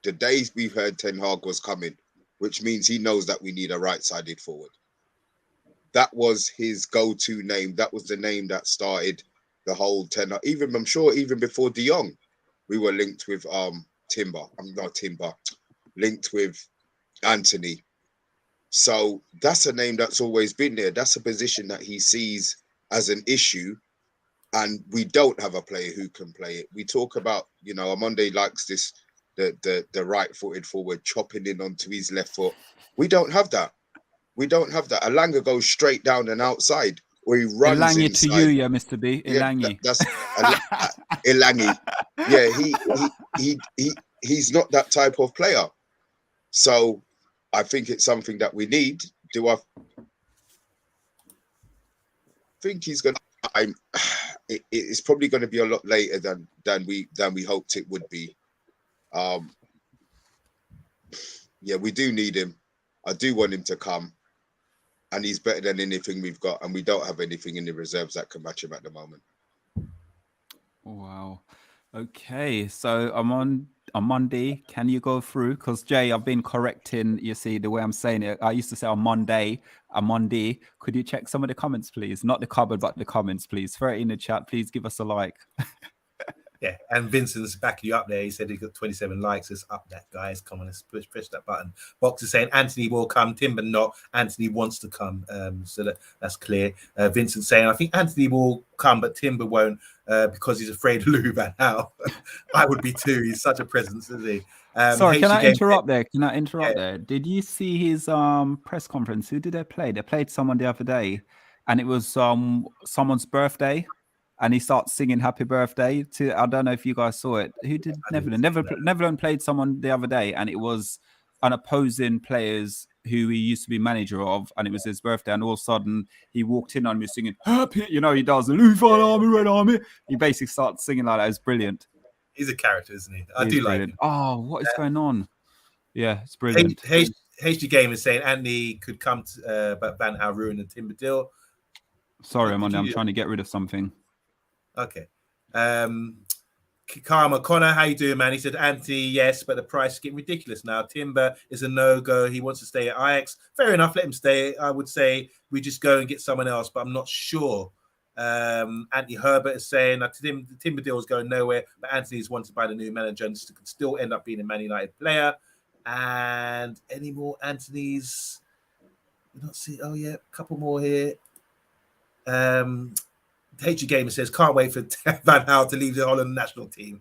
the days we've heard Ten Hag was coming, which means he knows that we need a right-sided forward. That was his go-to name. That was the name that started the whole Ten Hag. Even, I'm sure, even before De Jong, we were linked with linked with Antony. So that's a name that's always been there. That's a position that he sees as an issue, and we don't have a player who can play it. We talk about, you know, OMONDI likes this, the right-footed forward chopping in onto his left foot. We don't have that. We don't have that. Alanga goes straight down and outside, or he runs Elangi inside. to you, yeah, Mr. B. Elangi. Yeah, that's Elangi. Yeah, he's not that type of player. So I think it's something that we need. Do I think he's going to... It's probably going to be a lot later than we hoped it would be. Yeah, we do need him. I do want him to come, and he's better than anything we've got, and we don't have anything in the reserves that can match him at the moment. Wow. Okay, so I'm on Monday. Can you go through? Because Jay, I've been correcting, you see, the way I'm saying it. I used to say on Monday. Could you check some of the comments, please? Not the cupboard, but the comments, please. Throw it in the chat. Please give us a like. Yeah, and Vincent's backing you up there. He said he got 27 likes. It's up that, guys. Come on, let's press that button. Box is saying Antony will come, Timber not. Antony wants to come. So that's clear. Vincent saying, I think Antony will come, but Timber won't because he's afraid of Louis Van Gaal. I would be too. He's such a presence, isn't he? Sorry, can I interrupt there? There? Did you see his press conference? Who did they play? They played someone the other day, and it was someone's birthday. And he starts singing "Happy Birthday" to. I don't know if you guys saw it. Who did Netherlands? Netherlands played someone the other day, and it was an opposing players who he used to be manager of, and it was his birthday. And all of a sudden, he walked in on me singing "Happy." You know, he does Louis Van Gaal, Red Army. He basically starts singing like that. It's brilliant. He's a character, isn't he? I do like him. Oh, what is going on? Yeah, it's brilliant. HG Game is saying Antony could come, but Van Gaal ruined the Timber deal. Sorry, I'm trying to get rid of something. Okay. Karma Connor, how you doing, man? He said Antony, yes, but the price is getting ridiculous now. Timber is a no-go. He wants to stay at Ajax. Fair enough, let him stay. I would say we just go and get someone else, but I'm not sure. Anthony Herbert is saying that the Timber deal is going nowhere, but Antony's wanted by the new manager and could still end up being a Man United player. And any more Anthony's? We don't see. Oh yeah, a couple more here. HG Gamer says, can't wait for Van Gaal to leave the Holland national team.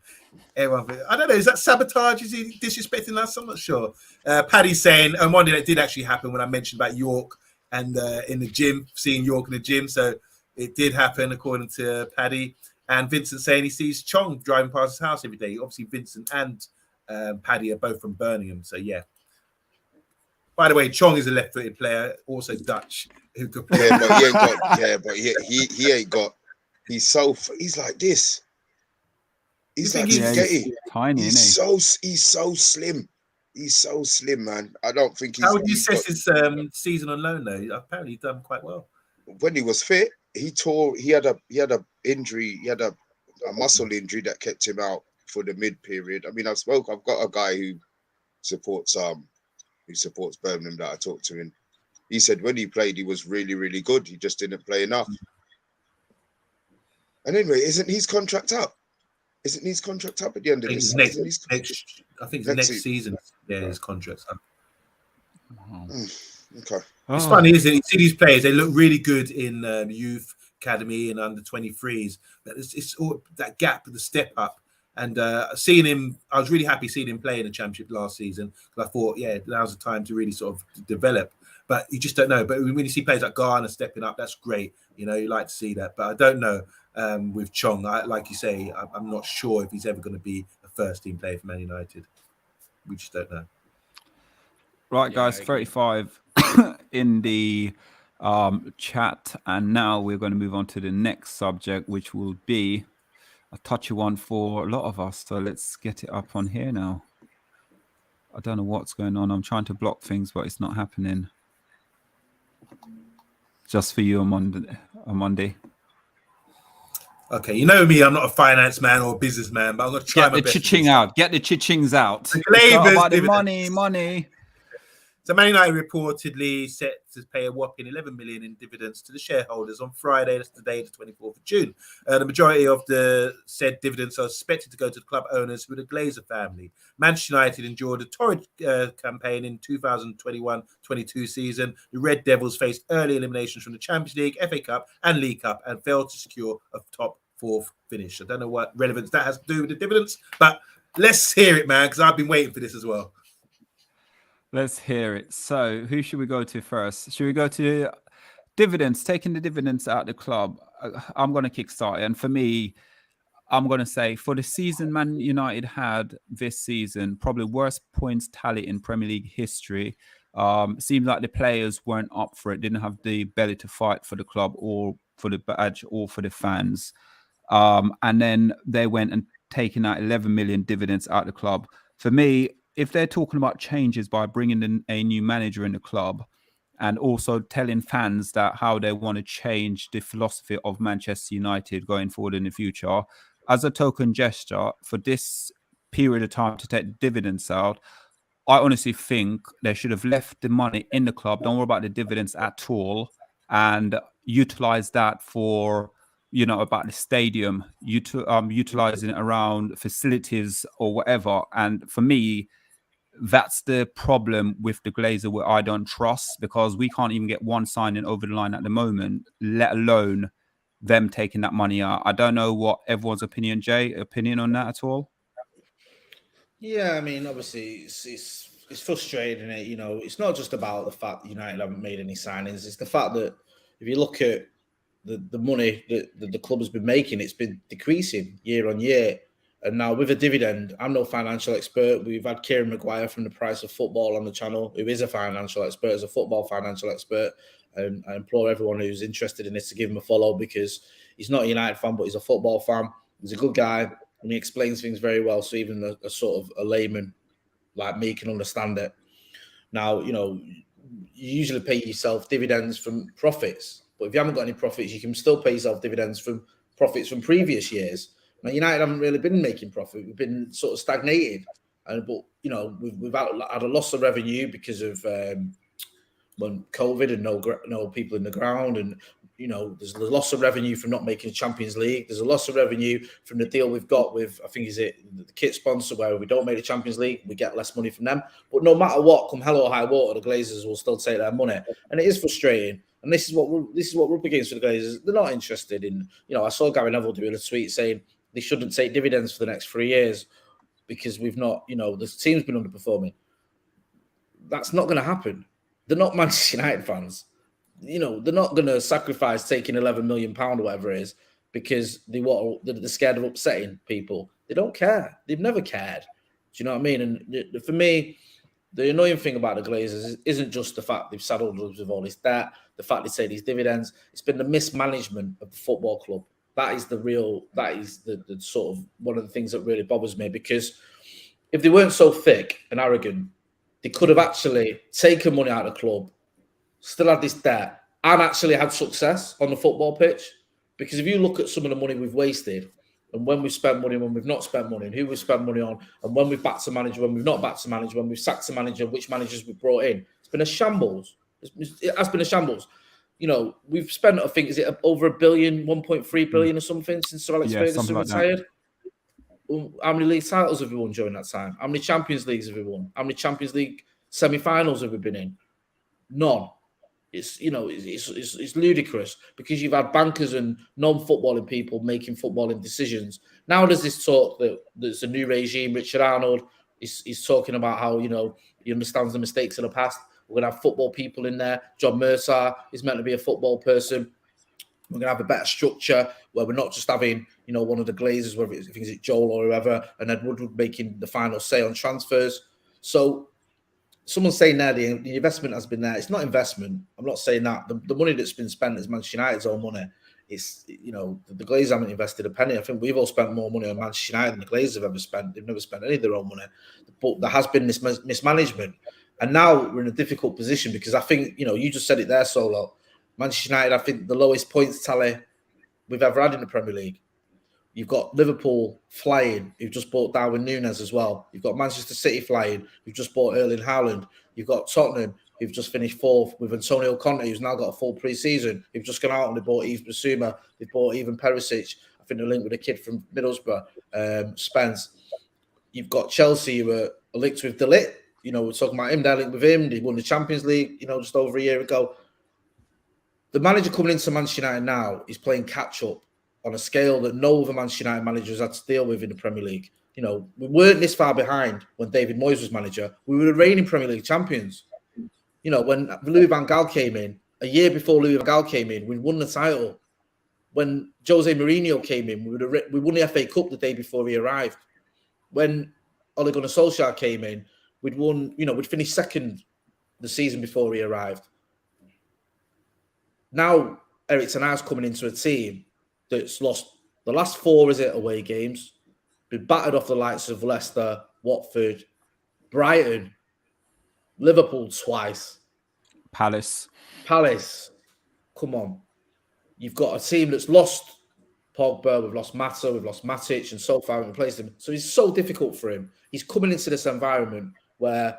Everyone, I don't know, is that sabotage? Is he disrespecting us? I'm not sure. Paddy's saying, one day that did actually happen when I mentioned about York and in the gym, seeing York in the gym. So it did happen, according to Paddy. And Vincent saying he sees Chong driving past his house every day. Obviously, Vincent and Paddy are both from Birmingham. So, yeah. By the way, Chong is a left-footed player, also Dutch, who could play. Yeah, but he ain't got. Yeah, but he ain't got. He's like this. He's like spaghetti. He's tiny, He's isn't so slim. He's so slim, man. I don't think he's. How would you assess his season on loan though? Apparently, he's done quite well. When he was fit, he had a injury. He had a muscle injury that kept him out for the mid period. I mean, I've got a guy who supports Birmingham that I talked to him. He said when he played, he was really, really good. He just didn't play enough. And anyway, isn't his contract up? Isn't his contract up at the end of this? I think it's next season. Yeah, his contract's up. Okay. It's funny, isn't it? You see these players; they look really good in youth academy and under 23s. But it's all that gap, the step up. And seeing him, I was really happy seeing him play in the championship last season because I thought, yeah, now's the time to really sort of develop. But you just don't know. But when you see players like Garner stepping up, that's great. You know, you like to see that. But I don't know with Chong. Like you say, I'm not sure if he's ever going to be a first-team player for Man United. We just don't know. Right, guys, 35 in the chat. And now we're going to move on to the next subject, which will be a touchy one for a lot of us. So let's get it up on here now. I don't know what's going on. I'm trying to block things, but it's not happening. Just for you, OMONDI. Okay, you know me, I'm not a finance man or a businessman, but I'm going to try my best. Get the chiching out. Get the chichings out. The money. So Man United reportedly set to pay a whopping 11 million in dividends to the shareholders on Friday. That's today, the 24th of June. The majority of the said dividends are expected to go to the club owners who are the Glazer family. Manchester United endured a torrid campaign in 2021-22 season. The Red Devils faced early eliminations from the Champions League, FA Cup and League Cup and failed to secure a top 4th finish. I don't know what relevance that has to do with the dividends, but let's hear it, man, because I've been waiting for this as well. Let's hear it. So who should we go to first? Should we go to dividends, taking the dividends out of the club? I'm going to kickstart it. And for me, I'm going to say for the season Man United had this season, probably worst points tally in Premier League history. Seems like the players weren't up for it, didn't have the belly to fight for the club or for the badge or for the fans. And then they went and taken out 11 million dividends out of the club. For me, if they're talking about changes by bringing in a new manager in the club and also telling fans that how they want to change the philosophy of Manchester United going forward in the future, as a token gesture for this period of time to take dividends out, I honestly think they should have left the money in the club. Don't worry about the dividends at all and utilize that for, you know, about the stadium, utilizing it around facilities or whatever. And for me, that's the problem with the Glazer where I don't trust, because we can't even get one signing over the line at the moment, let alone them taking that money out. I don't know what everyone's opinion on that at all. Yeah, I mean, obviously it's frustrating. You know, it's not just about the fact that United haven't made any signings. It's the fact that if you look at the money that the club has been making, it's been decreasing year on year. And now with a dividend, I'm no financial expert. We've had Kieran Maguire from The Price of Football on the channel, who is a financial expert, is a football financial expert. And I implore everyone who's interested in this to give him a follow, because he's not a United fan, but he's a football fan. He's a good guy, and he explains things very well. So even a sort of a layman like me can understand it. Now, you know, you usually pay yourself dividends from profits, but if you haven't got any profits, you can still pay yourself dividends from profits from previous years. Now, United haven't really been making profit. We've been sort of stagnated. But, you know, we've had a loss of revenue because of when COVID and no people in the ground. And, you know, there's the loss of revenue from not making Champions League. There's a loss of revenue from the deal we've got with, I think, is it the kit sponsor, where we don't make the Champions League, we get less money from them. But no matter what, come hell or high water, the Glazers will still take their money. And it is frustrating. And this is what we're up against with the Glazers. They're not interested in, you know, I saw Gary Neville doing a tweet saying they shouldn't take dividends for the next 3 years because we've not, you know, the team's been underperforming. That's not going to happen. They're not Manchester United fans. You know, they're not going to sacrifice taking £11 million or whatever it is because they're scared of upsetting people. They don't care. They've never cared. Do you know what I mean? And for me, The annoying thing about the Glazers isn't just the fact they've saddled us with all this debt, the fact they say these dividends. It's been the mismanagement of the football club. That is the sort of one of the things that really bothers me, because if they weren't so thick and arrogant, they could have actually taken money out of the club, still had this debt, and actually had success on the football pitch. Because if you look at some of the money we've wasted, and when we've spent money, when we've not spent money, and who we've spent money on, and when we've backed a manager, when we've not backed a manager, when we've sacked a manager, which managers we've brought in, it's been a shambles. It has been a shambles. You know, we've spent, I think, is it over $1 billion, 1.3 billion or something since Sir Alex Ferguson retired? How many league titles have we won during that time? How many Champions Leagues have we won? How many Champions League semi-finals have we been in? None. It's, you know, it's ludicrous, because you've had bankers and non-footballing people making footballing decisions. Now there's this talk that there's a new regime. Richard Arnold is talking about how, you know, he understands the mistakes of the past. We're going to have football people in there. John Mercer is meant to be a football person. We're going to have a better structure where we're not just having, you know, one of the Glazers, whether it's, I think it's Joel or whoever, and Ed Woodward making the final say on transfers. So someone's saying there the investment has been there. It's not investment. I'm not saying that. The money that's been spent is Manchester United's own money. It's, you know, the Glazers haven't invested a penny. I think we've all spent more money on Manchester United than the Glazers have ever spent. They've never spent any of their own money. But there has been this mismanagement. And now we're in a difficult position, because I think, you know, you just said it there, Solo. Manchester United, I think, the lowest points tally we've ever had in the Premier League. You've got Liverpool flying, who've just bought Darwin Núñez as well. You've got Manchester City flying, who've just bought Erling Haaland. You've got Tottenham, who've just finished fourth with Antonio Conte, who's now got a full pre-season. Who've just gone out and they bought Yves Bissouma. They bought even Perisic. I think they're linked with a kid from Middlesbrough, Spence. You've got Chelsea, who are linked with Ligt. You know, we're talking about him, they're linked with him. They won the Champions League, you know, just over a year ago. The manager coming into Manchester United now is playing catch-up on a scale that no other Manchester United manager has had to deal with in the Premier League. You know, we weren't this far behind when David Moyes was manager. We were the reigning Premier League champions. You know, when Louis van Gaal came in, a year before Louis van Gaal came in, we won the title. When Jose Mourinho came in, we won the FA Cup the day before he arrived. When Ole Gunnar Solskjaer came in, we'd won, you know, we'd finished second the season before he arrived. Now, Erik ten Hag's coming into a team that's lost the last 4 away games, been battered off the likes of Leicester, Watford, Brighton, Liverpool twice, Palace. Come on. You've got a team that's lost Pogba, we've lost Mata, we've lost Matic, and so far we've replaced him. So it's so difficult for him. He's coming into this environment where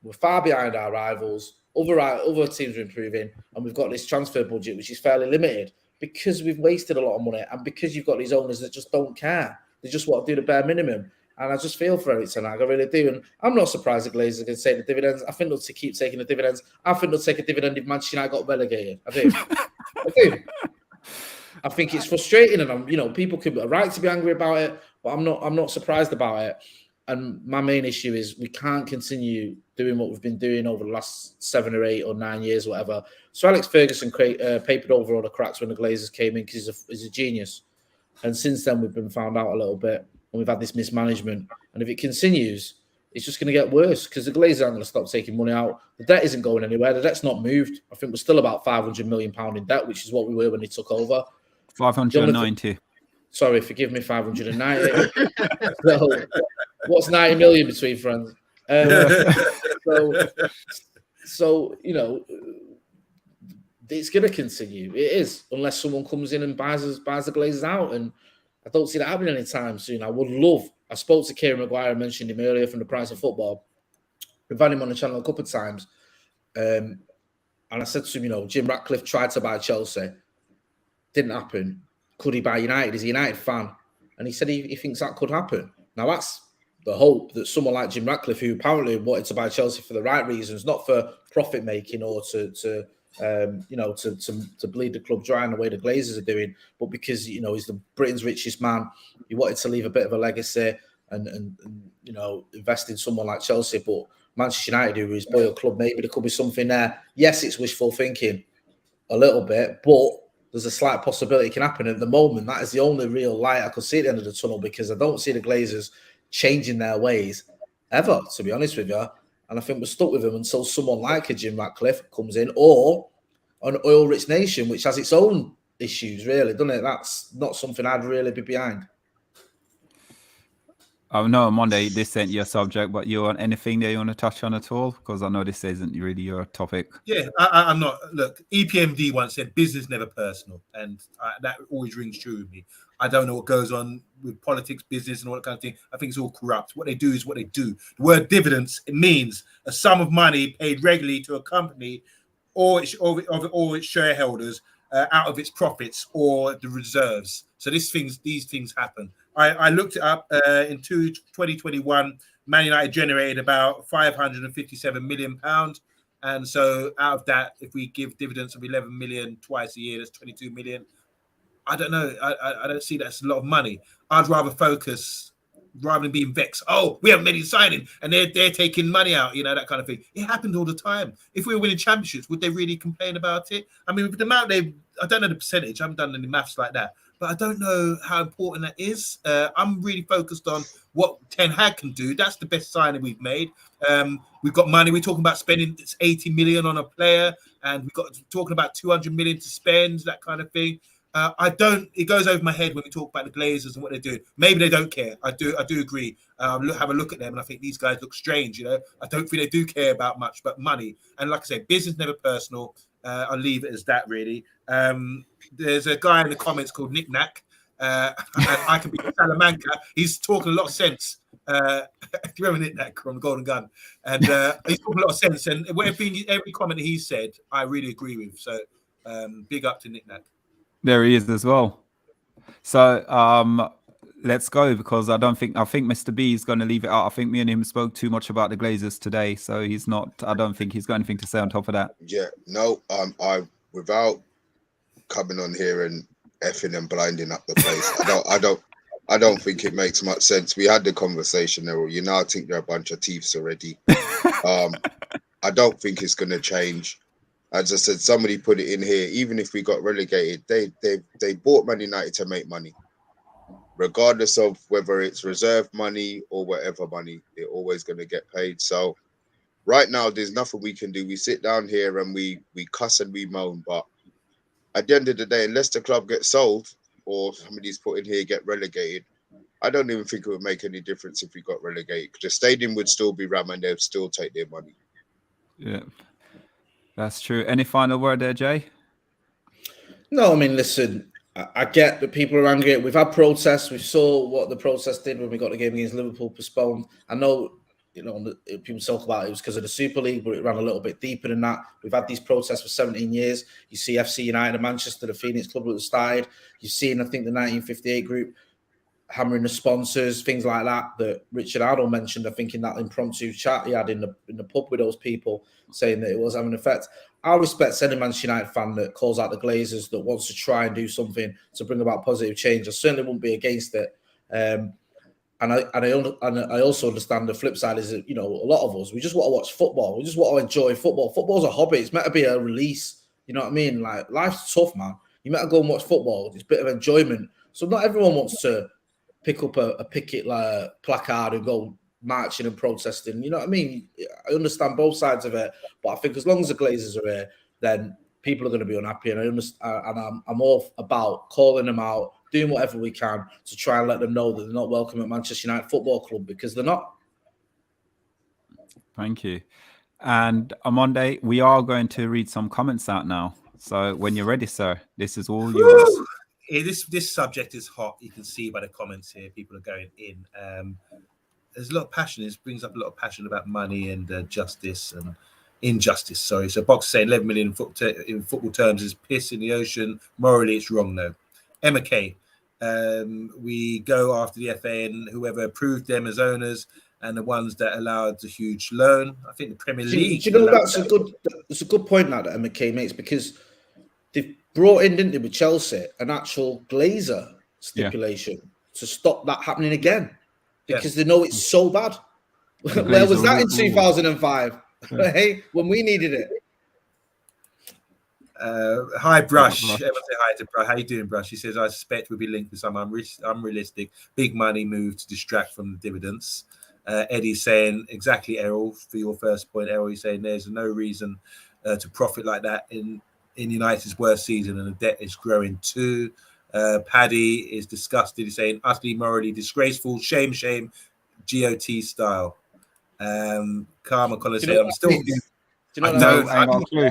we're far behind our rivals, other teams are improving, and we've got this transfer budget which is fairly limited, because we've wasted a lot of money, and because you've got these owners that just don't care. They just want to do the bare minimum. And I just feel for Erik ten Hag, I really do. And I'm not surprised the Glazers are going to take the dividends. I think they'll keep taking the dividends. I think they'll take a dividend if Manchester United got relegated. I do. I think it's frustrating, and I'm, you know, people could be right to be angry about it, but I'm not surprised about it. And my main issue is we can't continue doing what we've been doing over the last 7 or 8 or 9 years, whatever. So Alex Ferguson papered over all the cracks when the Glazers came in, because he's a genius. And since then, we've been found out a little bit, and we've had this mismanagement. And if it continues, it's just going to get worse, because the Glazers aren't going to stop taking money out. The debt isn't going anywhere. The debt's not moved. I think we're still about £500 million in debt, which is what we were when he took over. 590. Sorry, forgive me, 590. So, what's 90 million between friends? So, you know, it's going to continue. It is, unless someone comes in and buys the Glazers out. And I don't see that happening anytime soon. I spoke to Kieran Maguire, I mentioned him earlier from The Price of Football. We've had him on the channel a couple of times. And I said to him, you know, Jim Ratcliffe tried to buy Chelsea. Didn't happen. Could he buy United? He's a United fan. And he said he thinks that could happen. Now, that's the hope that someone like Jim Ratcliffe, who apparently wanted to buy Chelsea for the right reasons, not for profit making or to bleed the club dry in the way the Glazers are doing, but because, you know, he's the Britain's richest man. He wanted to leave a bit of a legacy and you know, invest in someone like Chelsea. But Manchester United, who is his boyhood club, maybe there could be something there. Yes, it's wishful thinking a little bit, but there's a slight possibility it can happen. At the moment, that is the only real light I could see at the end of the tunnel, because I don't see the Glazers changing their ways ever, to be honest with you. And I think we're stuck with him until someone like a Jim Ratcliffe comes in, or an oil-rich nation, which has its own issues, really, doesn't it? That's not something I'd really be behind. I know Monday this ain't your subject, but you want anything that you want to touch on at all? Because I know this isn't really your topic. Yeah, I'm not. Look, EPMD once said business never personal, and that always rings true with me. I don't know what goes on with politics, business, and all that kind of thing. I think it's all corrupt. What they do is what they do. The word dividends, it means a sum of money paid regularly to a company or its shareholders out of its profits or the reserves. So these things happen. I looked it up in 2021. Man United generated about £557 million. And so out of that, if we give dividends of 11 million twice a year, that's 22 million. I don't know. I don't see that's a lot of money. I'd rather focus, rather than being vexed. Oh, we haven't made any signing and they're taking money out, that kind of thing. It happened all the time. If we were winning championships, would they really complain about it? I mean, with the amount I don't know the percentage. I haven't done any maths like that. But I don't know how important that is. I'm really focused on what Ten Hag can do. That's the best signing we've made. We've got money. We're talking about spending 80 million on a player, and we've got talking about 200 million to spend, that kind of thing. It goes over my head when we talk about the Glazers and what they're doing. Maybe they don't care. I do agree. Have a look at them, and I think these guys look strange. I don't think they do care about much but money. And like I said, business never personal. I'll leave it as that, really. There's a guy in the comments called Nick Knack. And I can be Salamanca. He's talking a lot of sense. Do you remember Nick Knack from Golden Gun? And he's talking a lot of sense. And every comment he said, I really agree with. So big up to Nick Knack. There he is as well. So let's go, because I think Mr. B is going to leave it out. I think me and him spoke too much about the Glazers today, so he's not. I don't think he's got anything to say on top of that. Yeah, no. I without coming on here and effing and blinding up the place. I don't think it makes much sense. We had the conversation there. I think they're a bunch of thieves already. I don't think it's going to change. As I said, somebody put it in here. Even if we got relegated, they bought Man United to make money, regardless of whether it's reserve money or whatever money. They're always going to get paid. So right now, there's nothing we can do. We sit down here and we cuss and we moan, but at the end of the day, unless the club gets sold or somebody's put in here get relegated, I don't even think it would make any difference if we got relegated. The stadium would still be rammed and they'd still take their money. Yeah. That's true. Any final word there, Jay? No, I mean, listen, I get that people are angry. We've had protests. We saw what the protest did when we got the game against Liverpool postponed. I know, people talk about it was because of the Super League, but it ran a little bit deeper than that. We've had these protests for 17 years. You see FC United of Manchester, the Phoenix Club that started. You've seen, I think, the 1958 group hammering the sponsors, things like that Richard Adel mentioned, I think, in that impromptu chat he had in the pub with those people, saying that it was having an effect. I respect any Manchester United fan that calls out the Glazers, that wants to try and do something to bring about positive change. I certainly wouldn't be against it. And I also understand the flip side is that, a lot of us, we just want to watch football. We just want to enjoy football. Football's a hobby. It's meant to be a release. You know what I mean? Like, life's tough, man. You meant to go and watch football. It's a bit of enjoyment. So not everyone wants to pick up a picket placard and go marching and protesting. You know what I mean? I understand both sides of it, but I think as long as the Glazers are here, then people are going to be unhappy. And I understand, and I'm all about calling them out, doing whatever we can to try and let them know that they're not welcome at Manchester United Football Club, because they're not. Thank you. And on Monday, we are going to read some comments out now. So when you're ready, sir, this is all yours. Yeah, this subject is hot. You can see by the comments here, people are going in. There's a lot of passion. This brings up a lot of passion about money and justice and injustice. Sorry. So Box saying 11 million in football terms is piss in the ocean. Morally, it's wrong though. Emma K. We go after the FA and whoever approved them as owners and the ones that allowed the huge loan. I think the Premier League. Do you know that's a good point now that Emma K makes, because they've brought in, didn't they, with Chelsea, an actual Glazer stipulation to stop that happening again, because they know it's so bad. Where was that in 2005? Hey, when we needed it. Hi, Brush. Everyone say hi to Brush. How you doing, Brush? He says, I suspect we'll be linked with some unrealistic big money move to distract from the dividends. Eddie's saying, exactly, Errol, for your first point, Errol, he's saying there's no reason to profit like that in United's worst season, and the debt is growing too. Paddy is disgusted. He's saying, utterly morally disgraceful, shame, GOT style. Karma Collar said, I'm still... Do you know No, I ain't got a clue.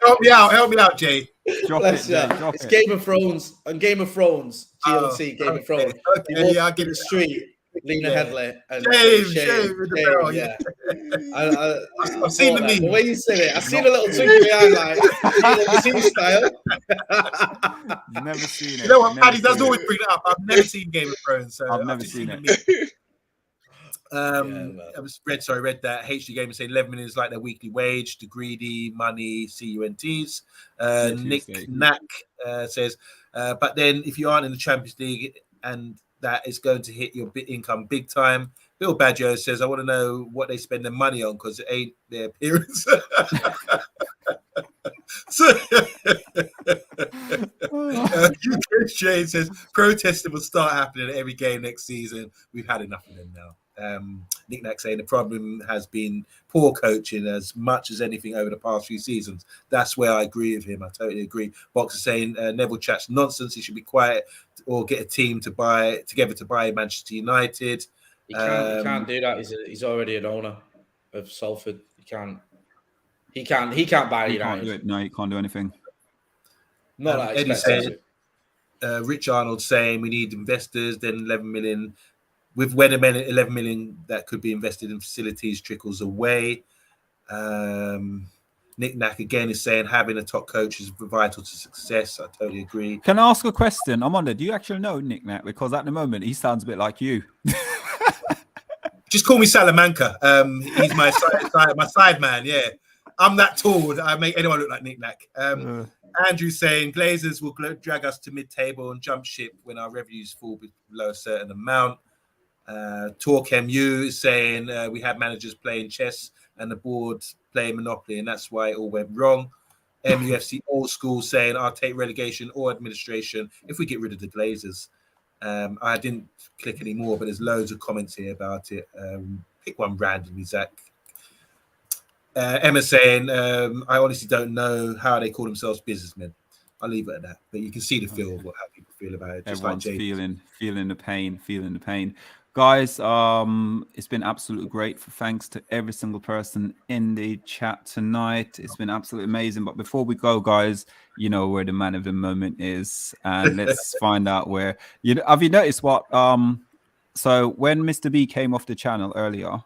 Help me out, Jay. Drop it, Jay, drop it's it. Game of Thrones and Game of Thrones. GOT, Game of Thrones. Okay, I'll get the street. Lena Headley and shame with the bell, yeah. I've seen the meme. The way you said it, I've seen a little twinkle behind, like BBC style. You've never seen it. You know what, Paddy does always bring it up. I've never seen Game of Thrones, so I've never seen it. I read that HD Gamer saying 11 million is like their weekly wage. The greedy money, CUNTs. Nick Knack says, but then if you aren't in the Champions League and that is going to hit your income big time. Bill Badger says, I want to know what they spend their money on because it ain't their appearance. Jane says, protesting will start happening at every game next season. We've had enough of them now. Nick Knack saying the problem has been poor coaching as much as anything over the past few seasons. That's where I agree with him. I totally agree. Boxer saying Neville chats nonsense. He should be quiet or get a team to buy Manchester United. He can't do that. He's already an owner of Salford. He can't buy United. Can't do it. No, he can't do anything. Not that Eddie said, Rich Arnold saying we need investors, then 11 million. With when 11 million that could be invested in facilities trickles away. Nick Knack again is saying having a top coach is vital to success. I totally agree. Can I ask a question? Amanda, do you actually know Nick Knack? Because at the moment, he sounds a bit like you. Just call me Salamanca. He's my side man, yeah. I'm that tall. I make anyone look like Nick Knack. Andrew saying Glazers will drag us to mid-table and jump ship when our revenues fall below a certain amount. Talk MU is saying we had managers playing chess and the board playing Monopoly, and that's why it all went wrong. MUFC old school saying I'll take relegation or administration if we get rid of the Glazers. I didn't click any more, but there's loads of comments here about it. Pick one randomly, Zach. Emma saying I honestly don't know how they call themselves businessmen. I'll leave it at that, but you can see the feel of how people feel about it. Just Everyone's like feeling the pain. Guys, it's been absolutely great. Thanks to every single person in the chat tonight. It's been absolutely amazing. But before we go, guys, you know where the man of the moment is, and let's find out where. Have you noticed what? So when Mr. B came off the channel earlier,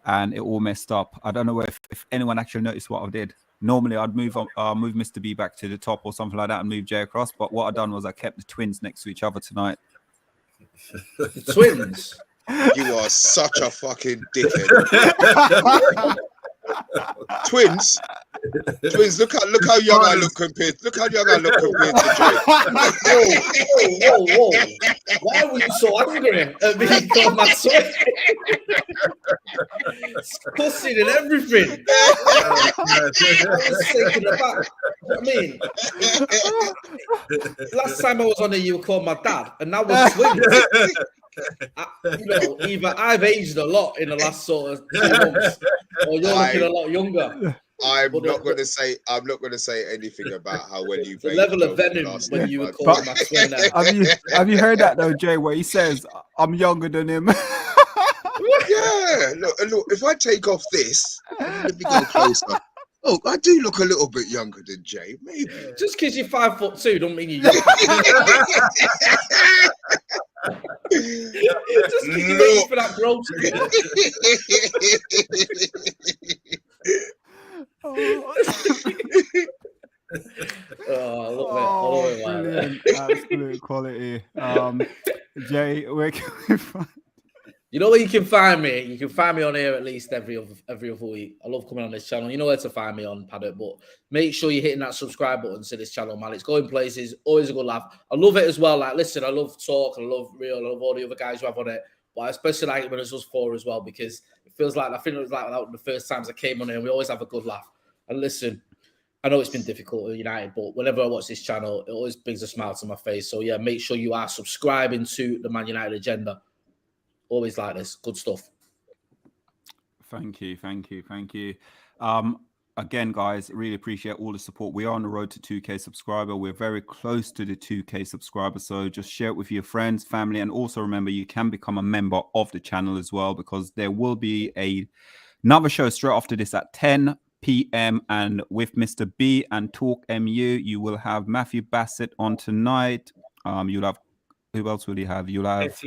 and it all messed up. I don't know if anyone actually noticed what I did. Normally, I'd move Mr. B back to the top or something like that, and move Jay across. But what I done was I kept the twins next to each other tonight. Twins. You are such a fucking dickhead. Twins. Look how young I look compared. Look how young I look compared to Jay. Whoa! Why were you so angry at me for my twin? It's cussing and everything. I was taken aback. You know what I mean? Last time I was on here, you were called my dad, and now we're twins. Either I've aged a lot in the last sort of 2 months, or you're looking a lot younger. I'm not going to say anything about how when you the level of venom when you were called my twin. Have you heard that though, Jay? Where he says I'm younger than him. Yeah, look. If I take off this, let me go closer. Oh, I do look a little bit younger than Jay, maybe. Just because you're 5'2" don't mean you're young. Just because you're ready for that growth. I love it. Brilliant. Absolute quality. Jay, where can we find? You know where you can find me? You can find me on here at least every other week. I love coming on this channel. You know where to find me on Paddock, but make sure you're hitting that subscribe button to this channel, man. It's going places, always a good laugh. I love it as well. Like, listen, I love talk, I love real, I love all the other guys who have on it, but I especially like it when it's us four as well, because it feels like, I think it was like the first times I came on here, and we always have a good laugh. And listen, I know it's been difficult at United, but whenever I watch this channel, it always brings a smile to my face. So yeah, make sure you are subscribing to the Man United Agenda Always like this. Good stuff. Thank you. Again, guys, really appreciate all the support. We are on the road to 2K subscriber. We're very close to the 2K subscriber. So just share it with your friends, family, and also remember you can become a member of the channel as well, because there will be another show straight after this at 10 p.m. and with Mr. B and TalkMU. You will have Matthew Bassett on tonight. You'll have, who else will you have? You'll have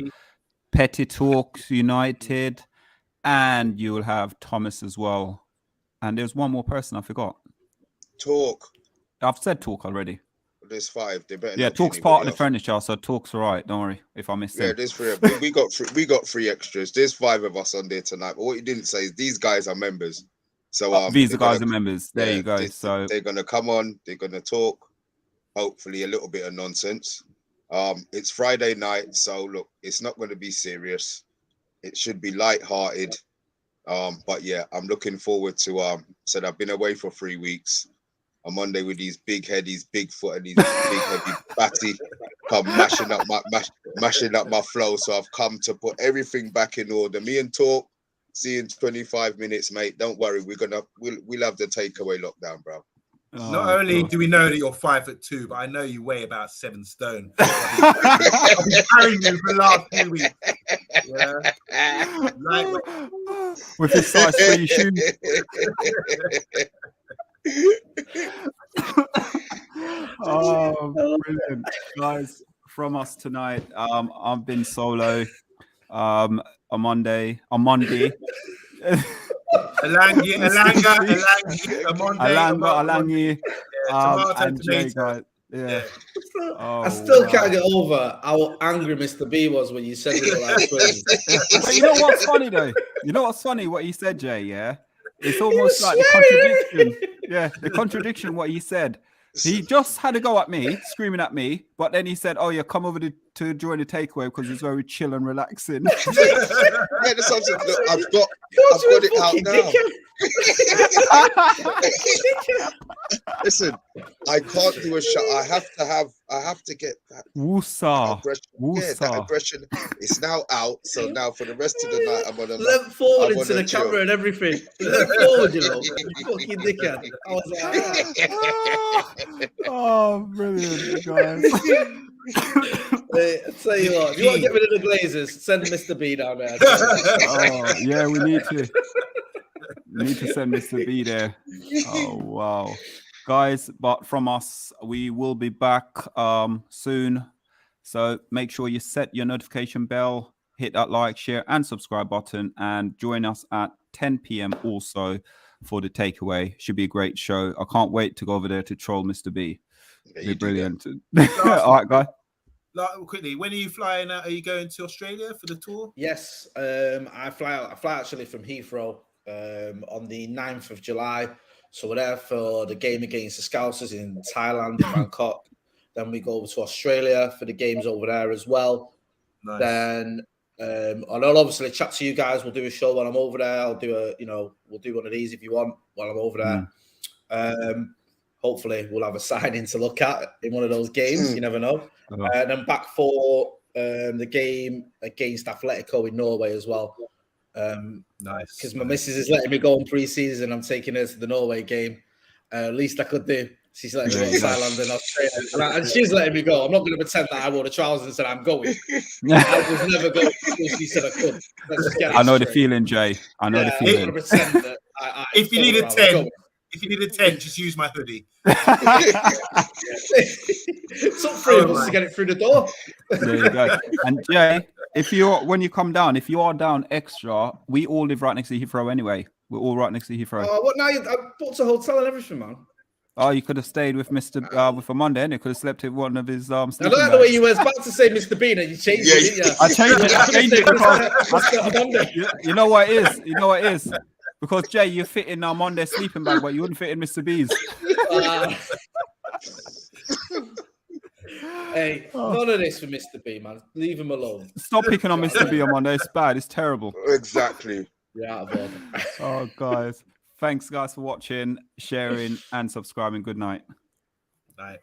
Petty Talks United, and you will have Thomas as well. And there's one more person I forgot. Talk. I've said Talk already. There's 5. They better. Yeah, not Talk's get part of the anybody furniture, so Talk's all right. Don't worry if I miss else. Yeah, him. there's 3. We got 3 extras. There's 5 of us on there tonight. But what you didn't say is these guys are members. So these guys are members. There you go. So they're gonna come on. They're gonna talk. Hopefully, a little bit of nonsense. It's Friday night, so look, it's not going to be serious. It should be light-hearted. But yeah, I'm looking forward to said I've been away for 3 weeks. I'm on there with these big head, these big foot, and these big heavy batty come mashing up my flow. So I've come to put everything back in order. Me and Talk, see you in 25 minutes, mate. Don't worry, we'll have the takeaway lockdown, bro. Not only do we know that you're 5'2", but I know you weigh about 7 stone. I've been carrying you for the last 2 weeks. Yeah. Lightweight. With his size 3 shoes. Oh, brilliant, guys! From us tonight, I've been solo. Omondi. Alangi, and Jay, guys. Yeah. Oh, I still can't get over how angry Mr. B was when you said we were like twins. But you know what's funny though? You know what's funny? What you said, Jay. Yeah, it's almost like the contradiction. Yeah, the contradiction. What he said. He just had a go at me, screaming at me, but then he said, "Oh, yeah, come over to join the takeaway because it's very chill and relaxing." Yeah, that's something. Look, I've got it out now. Listen, I can't do a shot. I have to get that aggression. Yeah, that aggression is now out. So now for the rest of the night, I'm gonna lean forward into the camera and everything. Lean forward, you know, you fucking dickhead. I was like, oh, brilliant, guys. Hey, I'll tell you what, if you want to get rid of the Glazers, send Mr. B down there. Oh, yeah, we need to. We need to send Mr. B there. Oh, wow. Guys, but from us, we will be back soon. So make sure you set your notification bell, hit that like, share, and subscribe button, and join us at 10 p.m. also for the takeaway. Should be a great show. I can't wait to go over there to troll Mr. B. Yeah, Be brilliant. All right, guys. Quickly, when are you flying out? Are you going to Australia for the tour? Yes, I fly actually from Heathrow on the 9th of July. So we're there for the game against the Scousers in Thailand, in Bangkok. Then we go over to Australia for the games over there as well. Nice. Then and I'll obviously chat to you guys. We'll do a show while I'm over there. I'll do we'll do one of these if you want while I'm over there. Hopefully we'll have a signing to look at in one of those games. You never know. And then back for the game against Atletico in Norway as well. Nice. Because my missus is letting me go on pre-season. I'm taking her to the Norway game. At least I could do. She's letting me go to Thailand and Australia. And she's letting me go. I'm not going to pretend that I wore the trousers and said I'm going. I was never going until she said I could. I know the feeling, Jay. I know the feeling. That if you need a 10, if you need a 10, just use my hoodie. It's up for you to get it through the door. There you go. And Jay, when you come down, if you are down extra, we all live right next to Heathrow anyway. We're all right next to Heathrow. Oh, what now? I booked a hotel and everything, man. Oh, you could have stayed with with Omondi, and you could have slept in one of his I like the way you were about to say Mr. Bean and you changed it, didn't you? I changed it because you know what it is. You know what it is. Because Jay, you fit in Omondi's sleeping bag, but you wouldn't fit in Mr. B's. Hey, none of this for Mr. B, man. Leave him alone. Stop picking on Mr. B, Omondi. It's bad. It's terrible. Exactly. Yeah, out of order. Oh, guys. Thanks, guys, for watching, sharing, and subscribing. Good night. Night.